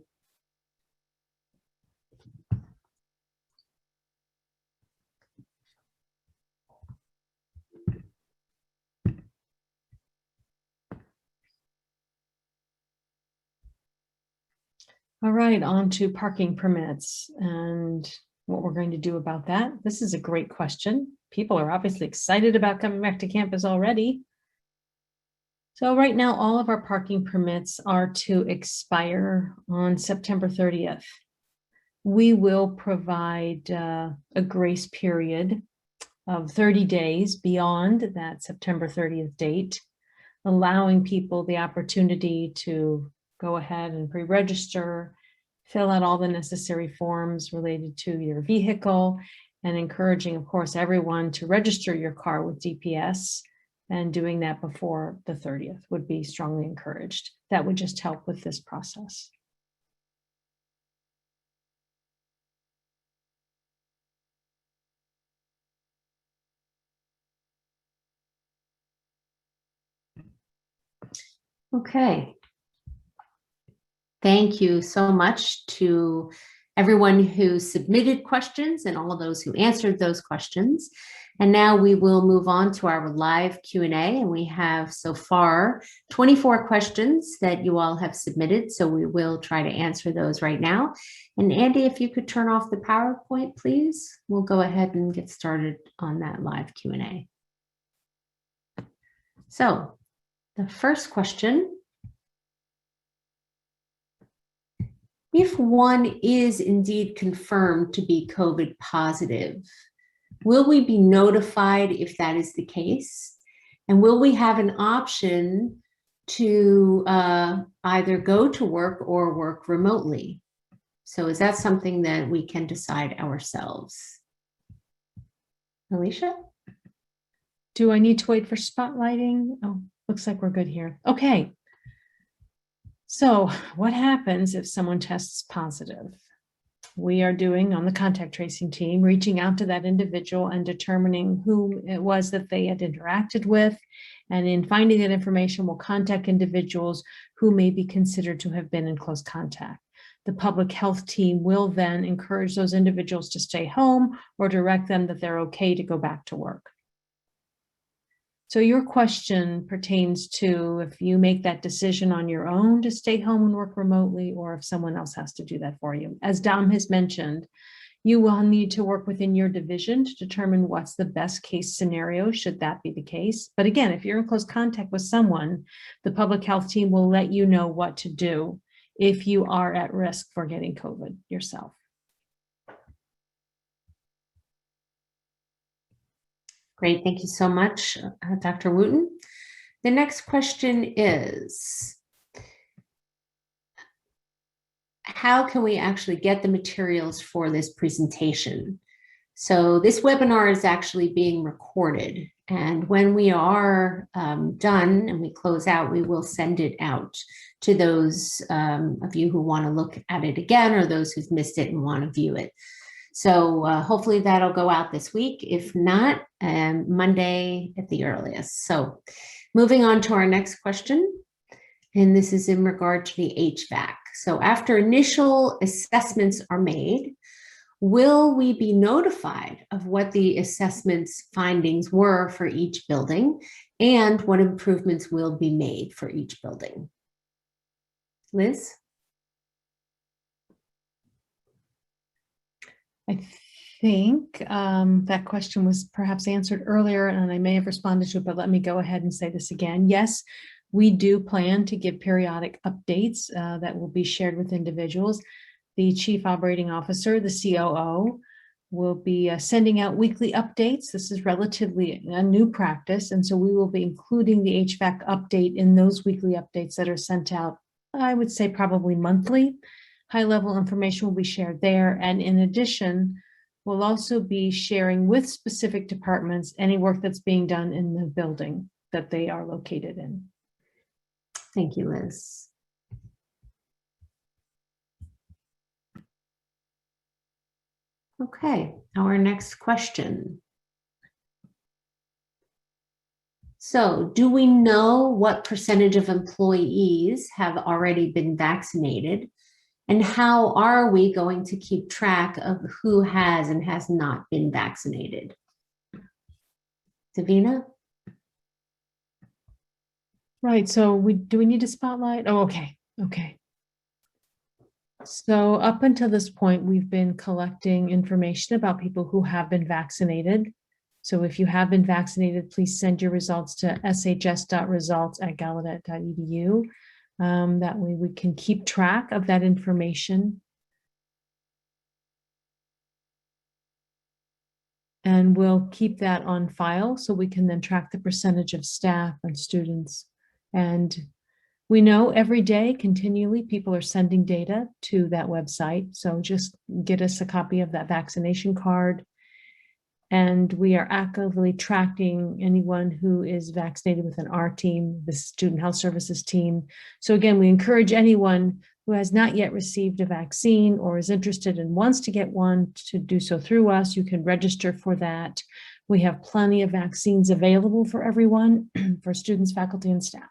All right, on to parking permits and what we're going to do about that. This is a great question. People are obviously excited about coming back to campus already. So right now, all of our parking permits are to expire on September 30th. We will provide a grace period of 30 days beyond that September 30th date, allowing people the opportunity to go ahead and pre-register, fill out all the necessary forms related to your vehicle, and encouraging, of course, everyone to register your car with DPS, and doing that before the 30th would be strongly encouraged. That would just help with this process. Okay. Thank you so much to everyone who submitted questions and all of those who answered those questions. And now we will move on to our live Q&A, and we have so far 24 questions that you all have submitted, so we will try to answer those right now. And Andy, if you could turn off the PowerPoint, please, we'll go ahead and get started on that live Q&A. So the first question: if one is indeed confirmed to be COVID positive, will we be notified if that is the case? And will we have an option to either go to work or work remotely? So is that something that we can decide ourselves? Alicia? Do I need to wait for spotlighting? Oh, looks like we're good here. Okay. So what happens if someone tests positive? We are doing on the contact tracing team, reaching out to that individual and determining who it was that they had interacted with. And in finding that information, we'll contact individuals who may be considered to have been in close contact. The public health team will then encourage those individuals to stay home or direct them that they're okay to go back to work. So your question pertains to if you make that decision on your own to stay home and work remotely, or if someone else has to do that for you. As Dom has mentioned, you will need to work within your division to determine what's the best case scenario, should that be the case. But again, if you're in close contact with someone, the public health team will let you know what to do if you are at risk for getting COVID yourself. Great, thank you so much, Dr. Wooten. The next question is, how can we actually get the materials for this presentation? So this webinar is actually being recorded, and when we are done and we close out, we will send it out to those of you who want to look at it again, or those who've missed it and want to view it. So hopefully that'll go out this week. If not, Monday at the earliest. So moving on to our next question, and this is in regard to the HVAC. So after initial assessments are made, will we be notified of what the assessment's findings were for each building and what improvements will be made for each building? Liz? I think that question was perhaps answered earlier, and I may have responded to it, but let me go ahead and say this again. Yes, we do plan to give periodic updates that will be shared with individuals. The Chief Operating Officer, the COO, will be sending out weekly updates. This is relatively a new practice, and so we will be including the HVAC update in those weekly updates that are sent out, I would say probably monthly. High-level information will be shared there, and in addition, we'll also be sharing with specific departments any work that's being done in the building that they are located in. Thank you, Liz. Okay, our next question. So, do we know what percentage of employees have already been vaccinated? And how are we going to keep track of who has and has not been vaccinated? Davina? Right, so do we need a spotlight? Oh, okay, okay. So up until this point, we've been collecting information about people who have been vaccinated. So if you have been vaccinated, please send your results to shs.results@gallaudet.edu. That way we can keep track of that information. And we'll keep that on file so we can then track the percentage of staff and students. And we know every day continually people are sending data to that website. So just get us a copy of that vaccination card. And we are actively tracking anyone who is vaccinated within our team, the Student Health Services team. So again, we encourage anyone who has not yet received a vaccine or is interested and wants to get one to do so through us. You can register for that. We have plenty of vaccines available for everyone, for students, faculty, and staff.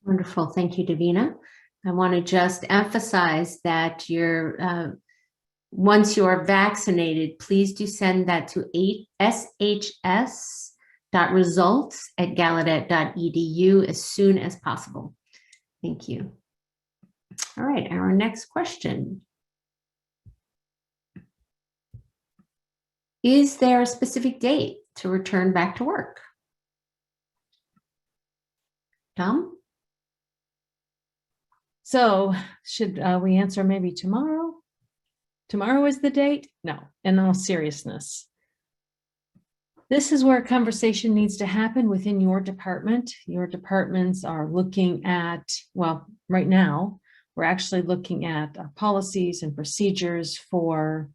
Wonderful. Thank you, Davina. I want to just emphasize that once you're vaccinated, please do send that to shs.results@gallaudet.edu as soon as possible. Thank you. All right, our next question. Is there a specific date to return back to work? Dom? So should we answer maybe tomorrow? Tomorrow is the date? No, in all seriousness. This is where a conversation needs to happen within your department. Your departments are looking at, well, right now, we're actually looking at policies and procedures for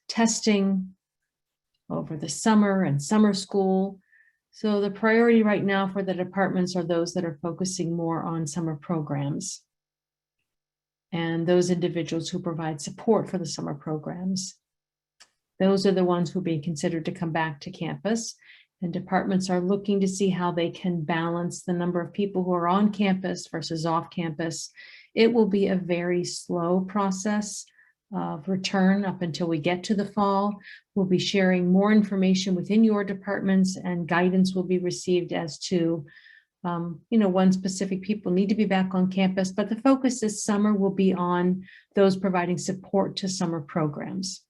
testing over the summer and summer school. So the priority right now for the departments are those that are focusing more on summer programs and those individuals who provide support for the summer programs. Those are the ones who are being considered to come back to campus, and departments are looking to see how they can balance the number of people who are on campus versus off campus. It will be a very slow process of return up until we get to the fall. We'll be sharing more information within your departments, and guidance will be received as to when specific people need to be back on campus, but the focus this summer will be on those providing support to summer programs.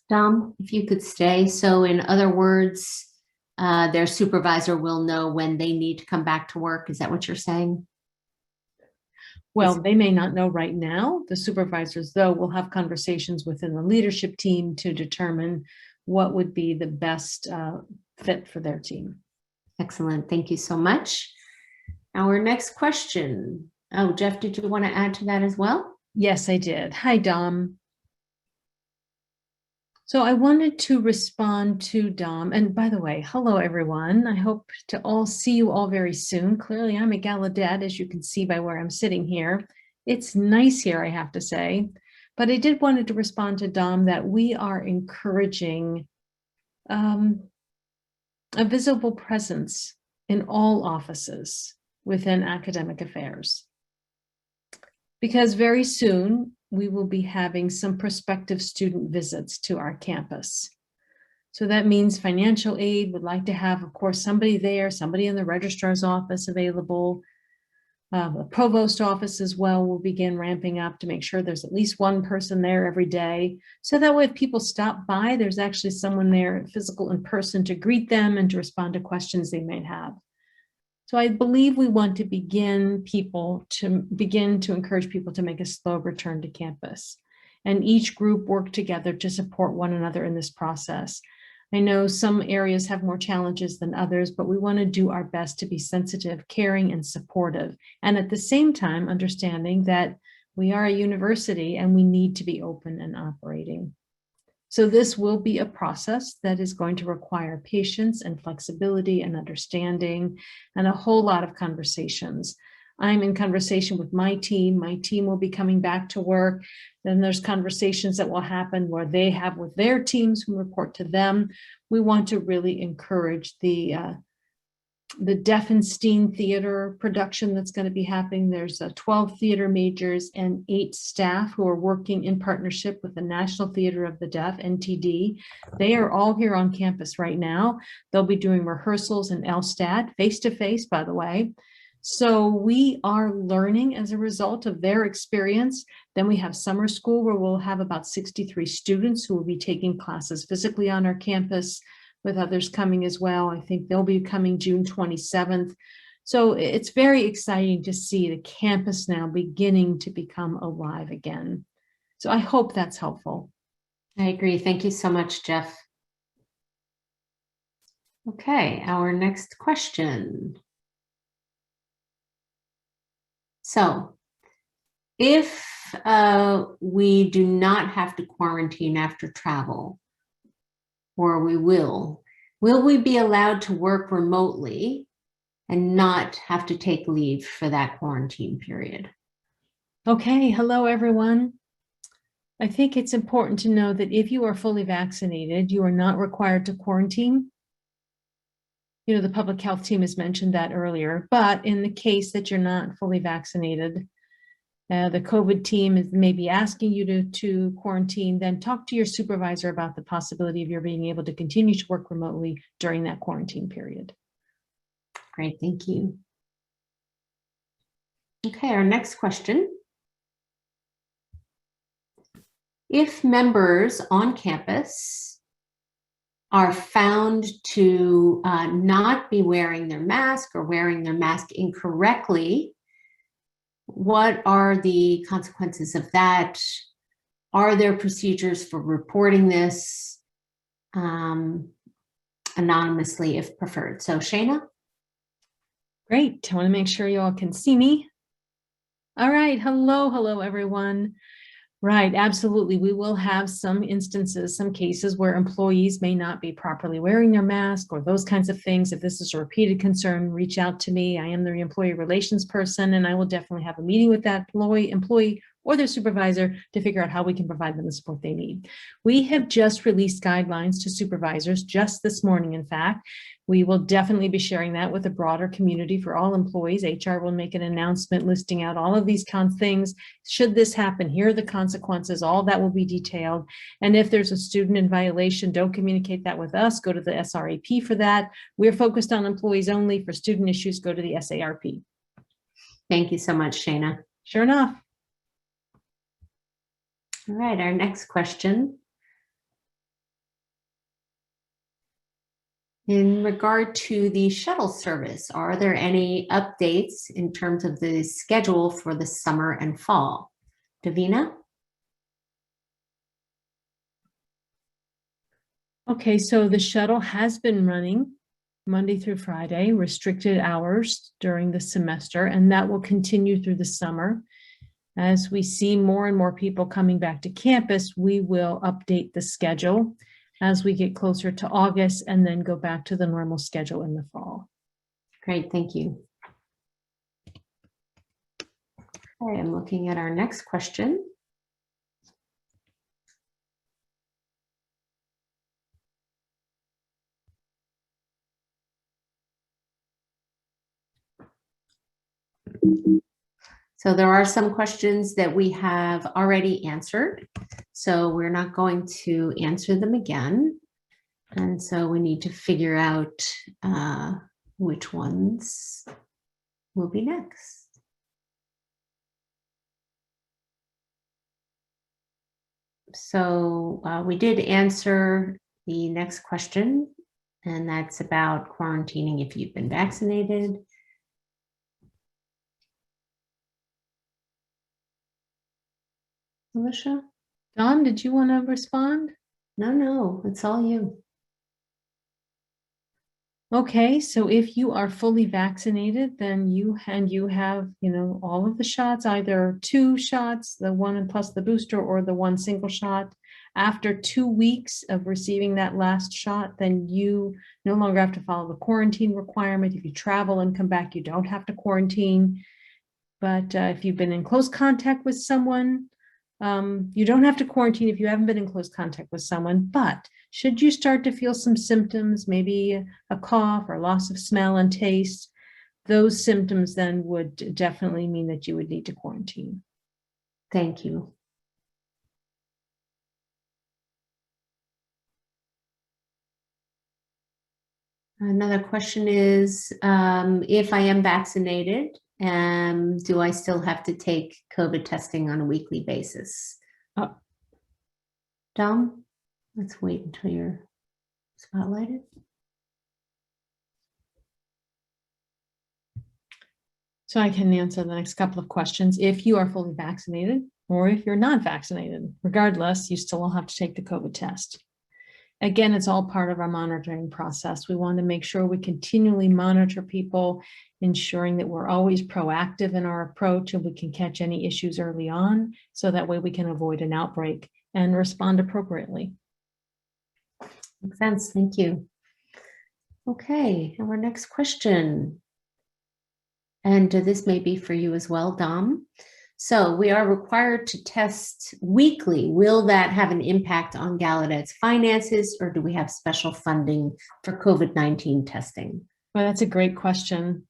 Dom, if you could stay. So in other words, their supervisor will know when they need to come back to work. Is that what you're saying? Well, they may not know right now. The supervisors, though, will have conversations within the leadership team to determine what would be the best fit for their team. Excellent. Thank you so much. Our next question. Oh, Jeff, did you want to add to that as well? Yes, I did. Hi, Dom. So I wanted to respond to Dom. And by the way, hello, everyone. I hope to all see you all very soon. Clearly, I'm at Gallaudet, as you can see by where I'm sitting here. It's nice here, I have to say. But I did wanted to respond to Dom that we are encouraging a visible presence in all offices within academic affairs. Because very soon, we will be having some prospective student visits to our campus. So that means financial aid would like to have, of course, somebody there, somebody in the registrar's office available. The provost office as well will begin ramping up to make sure there's at least one person there every day. So that way, if people stop by, there's actually someone there physical in person to greet them and to respond to questions they might have. So I believe we want to begin to encourage people to make a slow return to campus, and each group work together to support one another in this process. I know some areas have more challenges than others, but we want to do our best to be sensitive, caring, and supportive, and at the same time understanding that we are a university and we need to be open and operating. So this will be a process that is going to require patience and flexibility and understanding and a whole lot of conversations. I'm in conversation with my team. My team will be coming back to work. Then there's conversations that will happen where they have with their teams who report to them. We want to really encourage the Deffenstein Theater production that's going to be happening. There's 12 theater majors and 8 staff who are working in partnership with the National Theater of the Deaf, NTD. They are all here on campus right now. They'll be doing rehearsals in Elstad, face-to-face, by the way. So we are learning as a result of their experience. Then we have summer school where we'll have about 63 students who will be taking classes physically on our campus, with others coming as well. I think they'll be coming June 27th. So it's very exciting to see the campus now beginning to become alive again. So I hope that's helpful. I agree. Thank you so much, Jeff. Okay, our next question. So if we do not have to quarantine after travel, or will we be allowed to work remotely and not have to take leave for that quarantine period? Okay, hello everyone. I think it's important to know that if you are fully vaccinated, you are not required to quarantine. You know, the public health team has mentioned that earlier, but in the case that you're not fully vaccinated, the COVID team is maybe asking you to quarantine, then talk to your supervisor about the possibility of your being able to continue to work remotely during that quarantine period. Great, thank you. Okay, our next question. If members on campus are found to not be wearing their mask or wearing their mask incorrectly, what are the consequences of that? Are there procedures for reporting this anonymously if preferred? So Shana? Great, I want to make sure you all can see me. All right, hello everyone. Right, absolutely. We will have some instances, some cases where employees may not be properly wearing their mask or those kinds of things. If this is a repeated concern, reach out to me. I am the employee relations person, and I will definitely have a meeting with that employee or their supervisor to figure out how we can provide them the support they need. We have just released guidelines to supervisors just this morning, in fact. We will definitely be sharing that with a broader community for all employees. HR will make an announcement listing out all of these things. Should this happen, here are the consequences. All that will be detailed. And if there's a student in violation, don't communicate that with us. Go to the SRAP for that. We're focused on employees only. For student issues, go to the SARP. Thank you so much, Shana. Sure enough. All right, our next question. In regard to the shuttle service, are there any updates in terms of the schedule for the summer and fall? Davina? Okay, so the shuttle has been running Monday through Friday, restricted hours during the semester, and that will continue through the summer. As we see more and more people coming back to campus, we will update the schedule as we get closer to August and then go back to the normal schedule in the fall. Great, thank you. Okay, I'm looking at our next question. So there are some questions that we have already answered, so we're not going to answer them again. And so we need to figure out which ones will be next. So we did answer the next question, and that's about quarantining if you've been vaccinated. Alicia? Don, did you want to respond? No, it's all you. Okay, so if you are fully vaccinated, then you have, all of the shots, either 2 shots, the 1 plus the booster, or the 1 single shot. After 2 weeks of receiving that last shot, then you no longer have to follow the quarantine requirement. If you travel and come back, you don't have to quarantine. But if you've been in close contact with someone, you don't have to quarantine if you haven't been in close contact with someone. But should you start to feel some symptoms, maybe a cough or loss of smell and taste, those symptoms then would definitely mean that you would need to quarantine. Thank you. Another question is, if I am vaccinated, do I still have to take COVID testing on a weekly basis? Oh. Dom, let's wait until you're spotlighted. So I can answer the next couple of questions. If you are fully vaccinated or if you're not vaccinated, regardless, you still will have to take the COVID test. Again, it's all part of our monitoring process. We want to make sure we continually monitor people, ensuring that we're always proactive in our approach and we can catch any issues early on, so that way we can avoid an outbreak and respond appropriately. Makes sense. Thank you. Okay, our next question. And this may be for you as well, Dom. So we are required to test weekly. Will that have an impact on Gallaudet's finances, or do we have special funding for COVID-19 testing? Well, that's a great question.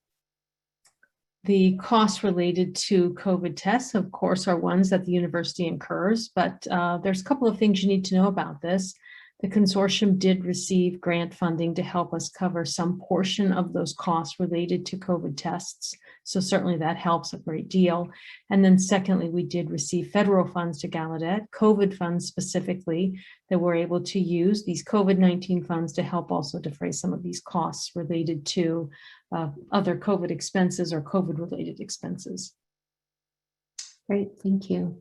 The costs related to COVID tests, of course, are ones that the university incurs, but there's a couple of things you need to know about this. The consortium did receive grant funding to help us cover some portion of those costs related to COVID tests. So certainly that helps a great deal. And then secondly, we did receive federal funds to Gallaudet, COVID funds specifically, that we're able to use these COVID-19 funds to help also defray some of these costs related to other COVID expenses or COVID-related expenses. Great, thank you.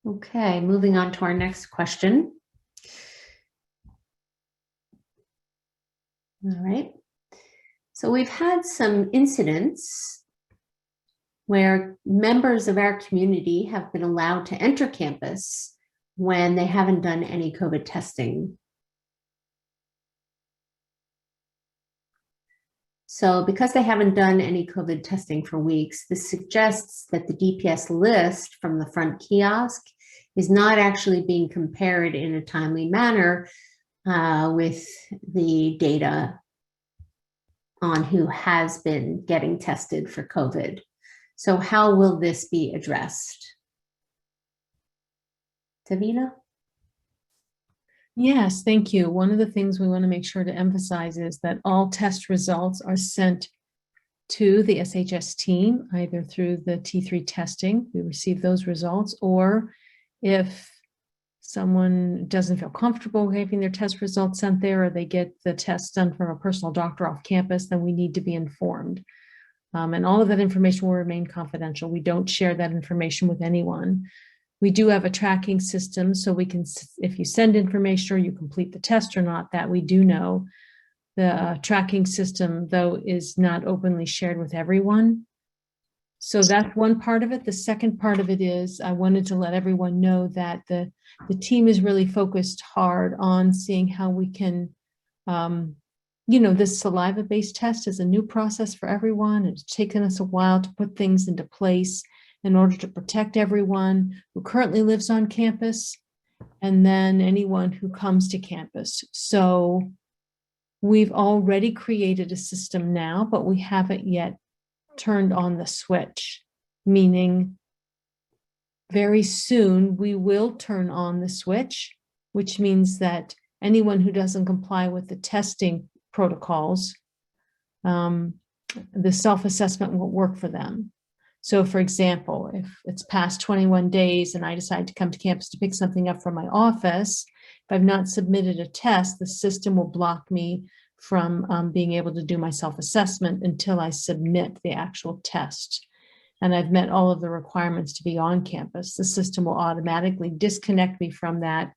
Okay, moving on to our next question. All right. So we've had some incidents where members of our community have been allowed to enter campus when they haven't done any COVID testing. So because they haven't done any COVID testing for weeks, this suggests that the DPS list from the front kiosk is not actually being compared in a timely manner with the data on who has been getting tested for COVID. So how will this be addressed? Davina? Yes, thank you. One of the things we want to make sure to emphasize is that all test results are sent to the SHS team, either through the T3 testing, we receive those results, or if someone doesn't feel comfortable having their test results sent there, or they get the test done from a personal doctor off campus, then we need to be informed. And all of that information will remain confidential. We don't share that information with anyone. We do have a tracking system, so we can, if you send information or you complete the test or not, that we do know. The tracking system, though, is not openly shared with everyone. So that's one part of it. The second part of it is I wanted to let everyone know that the team is really focused hard on seeing how we can, this saliva-based test is a new process for everyone. It's taken us a while to put things into place in order to protect everyone who currently lives on campus and then anyone who comes to campus. So we've already created a system now, but we haven't yet turned on the switch, meaning very soon we will turn on the switch, which means that anyone who doesn't comply with the testing protocols, the self-assessment won't work for them. So for example, if it's past 21 days and I decide to come to campus to pick something up from my office, if I've not submitted a test, the system will block me from being able to do my self-assessment until I submit the actual test. And I've met all of the requirements to be on campus. The system will automatically disconnect me from that,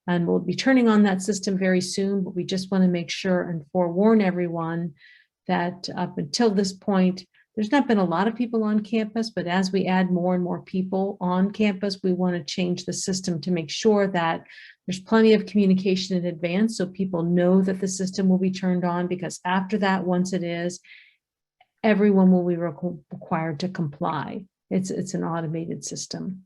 and we'll be turning on that system very soon, but we just want to make sure and forewarn everyone that up until this point, there's not been a lot of people on campus, but as we add more and more people on campus, we want to change the system to make sure that there's plenty of communication in advance so people know that the system will be turned on, because after that, once it is, everyone will be required to comply. It's an automated system.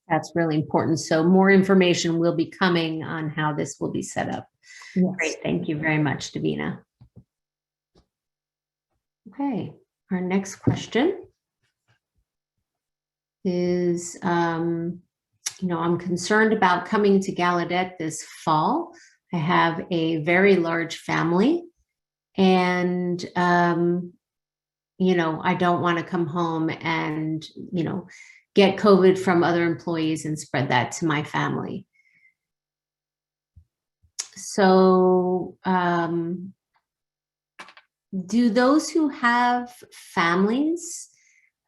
That's really important. So more information will be coming on how this will be set up. Yes. Great. Thank you very much, Davina. Okay. Our next question is, I'm concerned about coming to Gallaudet this fall. I have a very large family, and I don't want to come home and, get COVID from other employees and spread that to my family. So, do those who have families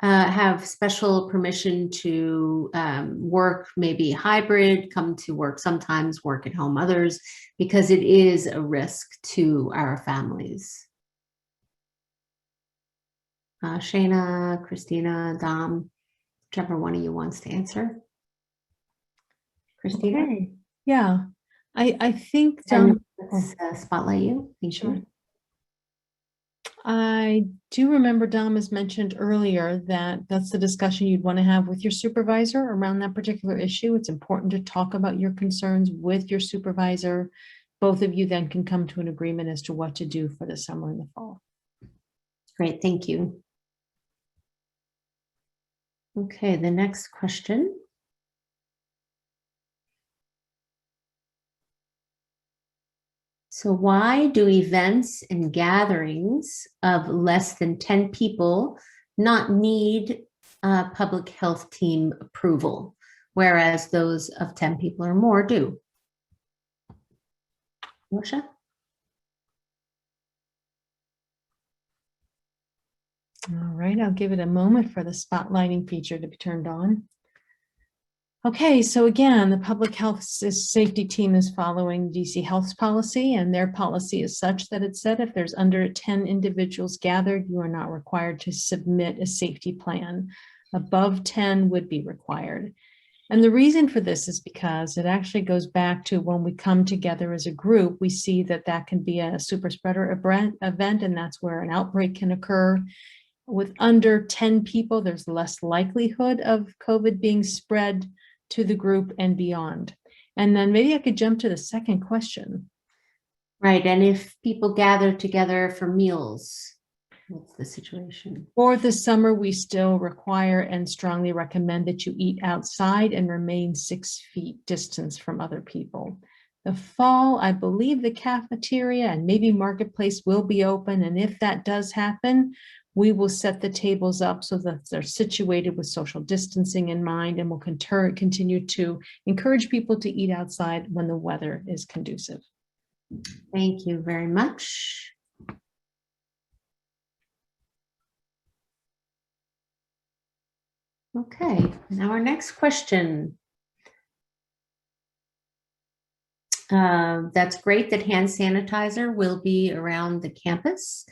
have special permission to work, maybe hybrid, come to work sometimes, work at home others, because it is a risk to our families? Shana, Christina, Dom, whichever one of you wants to answer. Christina? Okay. Yeah, I think And let's spotlight you. Thank Sure. you. I do remember Dom has mentioned earlier that that's the discussion you'd want to have with your supervisor around that particular issue. It's important to talk about your concerns with your supervisor. Both of you then can come to an agreement as to what to do for the summer and the fall. Great, thank you. Okay, the next question. So why do events and gatherings of less than 10 people not need public health team approval, whereas those of 10 people or more do? Marcia? All right, I'll give it a moment for the spotlighting feature to be turned on. Okay, so again, the public health safety team is following DC Health's policy, and their policy is such that it said if there's under 10 individuals gathered, you are not required to submit a safety plan. Above 10 would be required. And the reason for this is because it actually goes back to when we come together as a group, we see that that can be a super spreader event, and that's where an outbreak can occur. With under 10 people, there's less likelihood of COVID being spread to the group and beyond. And then maybe I could jump to the second question. Right, and if people gather together for meals, what's the situation? For the summer, we still require and strongly recommend that you eat outside and remain 6 feet distance from other people. The fall, I believe the cafeteria and maybe marketplace will be open. And if that does happen, we will set the tables up so that they're situated with social distancing in mind, and we'll continue to encourage people to eat outside when the weather is conducive. Thank you very much. Okay, now our next question. That's great that hand sanitizer will be around the campus.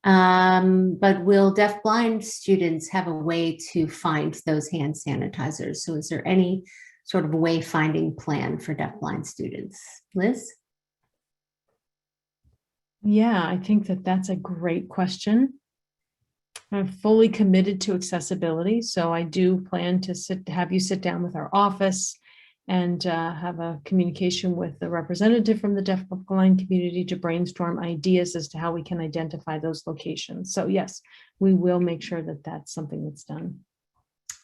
But will deafblind students have a way to find those hand sanitizers? So is there any sort of wayfinding plan for deafblind students? Liz? Yeah, I think that that's a great question. I'm fully committed to accessibility, so I do plan to have you sit down with our office and have a communication with the representative from the deafblind community to brainstorm ideas as to how we can identify those locations. So yes, we will make sure that that's something that's done.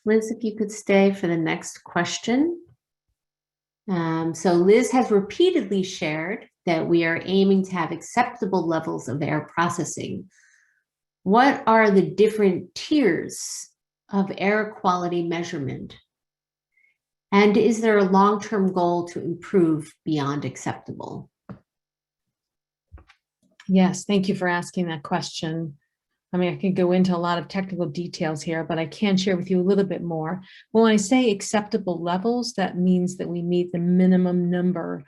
Liz, if you could stay for the next question. So Liz has repeatedly shared that we are aiming to have acceptable levels of air processing. What are the different tiers of air quality measurement? And is there a long-term goal to improve beyond acceptable? Yes, thank you for asking that question. I mean, I could go into a lot of technical details here, but I can share with you a little bit more. When I say acceptable levels, that means that we meet the minimum number.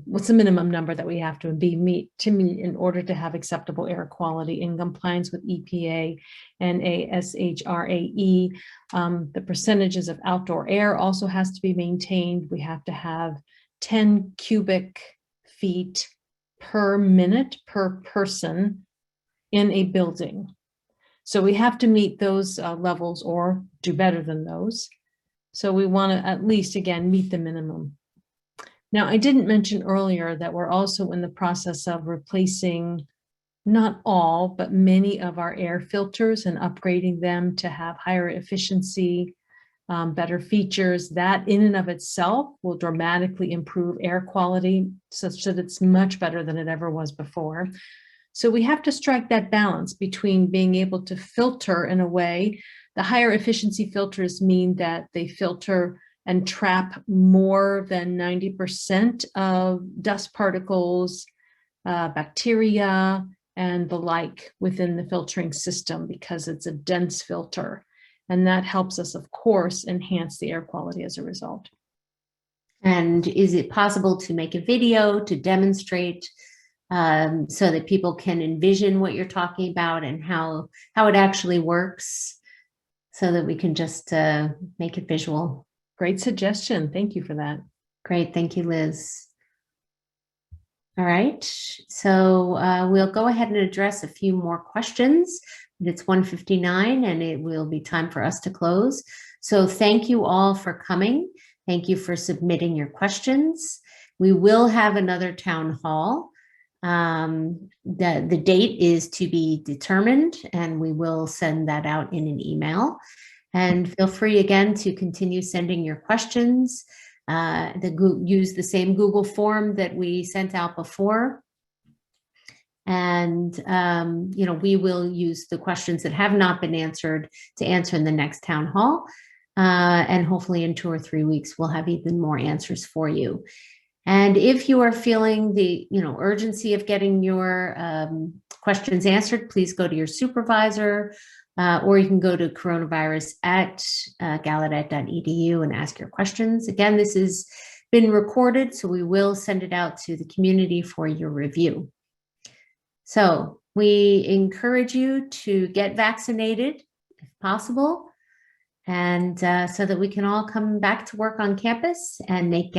What's the minimum number that we have to meet in order to have acceptable air quality in compliance with EPA and ASHRAE? The percentages of outdoor air also has to be maintained. We have to have 10 cubic feet per minute per person in a building. So we have to meet those levels or do better than those. So we want to at least, again, meet the minimum. Now, I didn't mention earlier that we're also in the process of replacing not all, but many of our air filters and upgrading them to have higher efficiency better features. That in and of itself will dramatically improve air quality such that it's much better than it ever was before. So we have to strike that balance between being able to filter in a way. The higher efficiency filters mean that they filter and trap more than 90% of dust particles, bacteria, and the like within the filtering system because it's a dense filter. And that helps us, of course, enhance the air quality as a result. And is it possible to make a video to demonstrate so that people can envision what you're talking about and how it actually works so that we can just make it visual? Great suggestion. Thank you for that. Great. Thank you, Liz. All right. So we'll go ahead and address a few more questions. It's 1:59 and it will be time for us to close. So thank you all for coming. Thank you for submitting your questions. We will have another town hall. The date is to be determined and we will send that out in an email. And feel free again to continue sending your questions. Use the same Google form that we sent out before. And, we will use the questions that have not been answered to answer in the next town hall. And hopefully in 2 or 3 weeks, we'll have even more answers for you. And if you are feeling the, urgency of getting your questions answered, please go to your supervisor, or you can go to coronavirus@gallaudet.edu and ask your questions. Again, this has been recorded, so we will send it out to the community for your review. So we encourage you to get vaccinated if possible, and so that we can all come back to work on campus and bring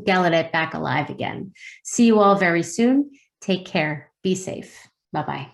Gallaudet back alive again. See you all very soon. Take care. Be safe. Bye-bye.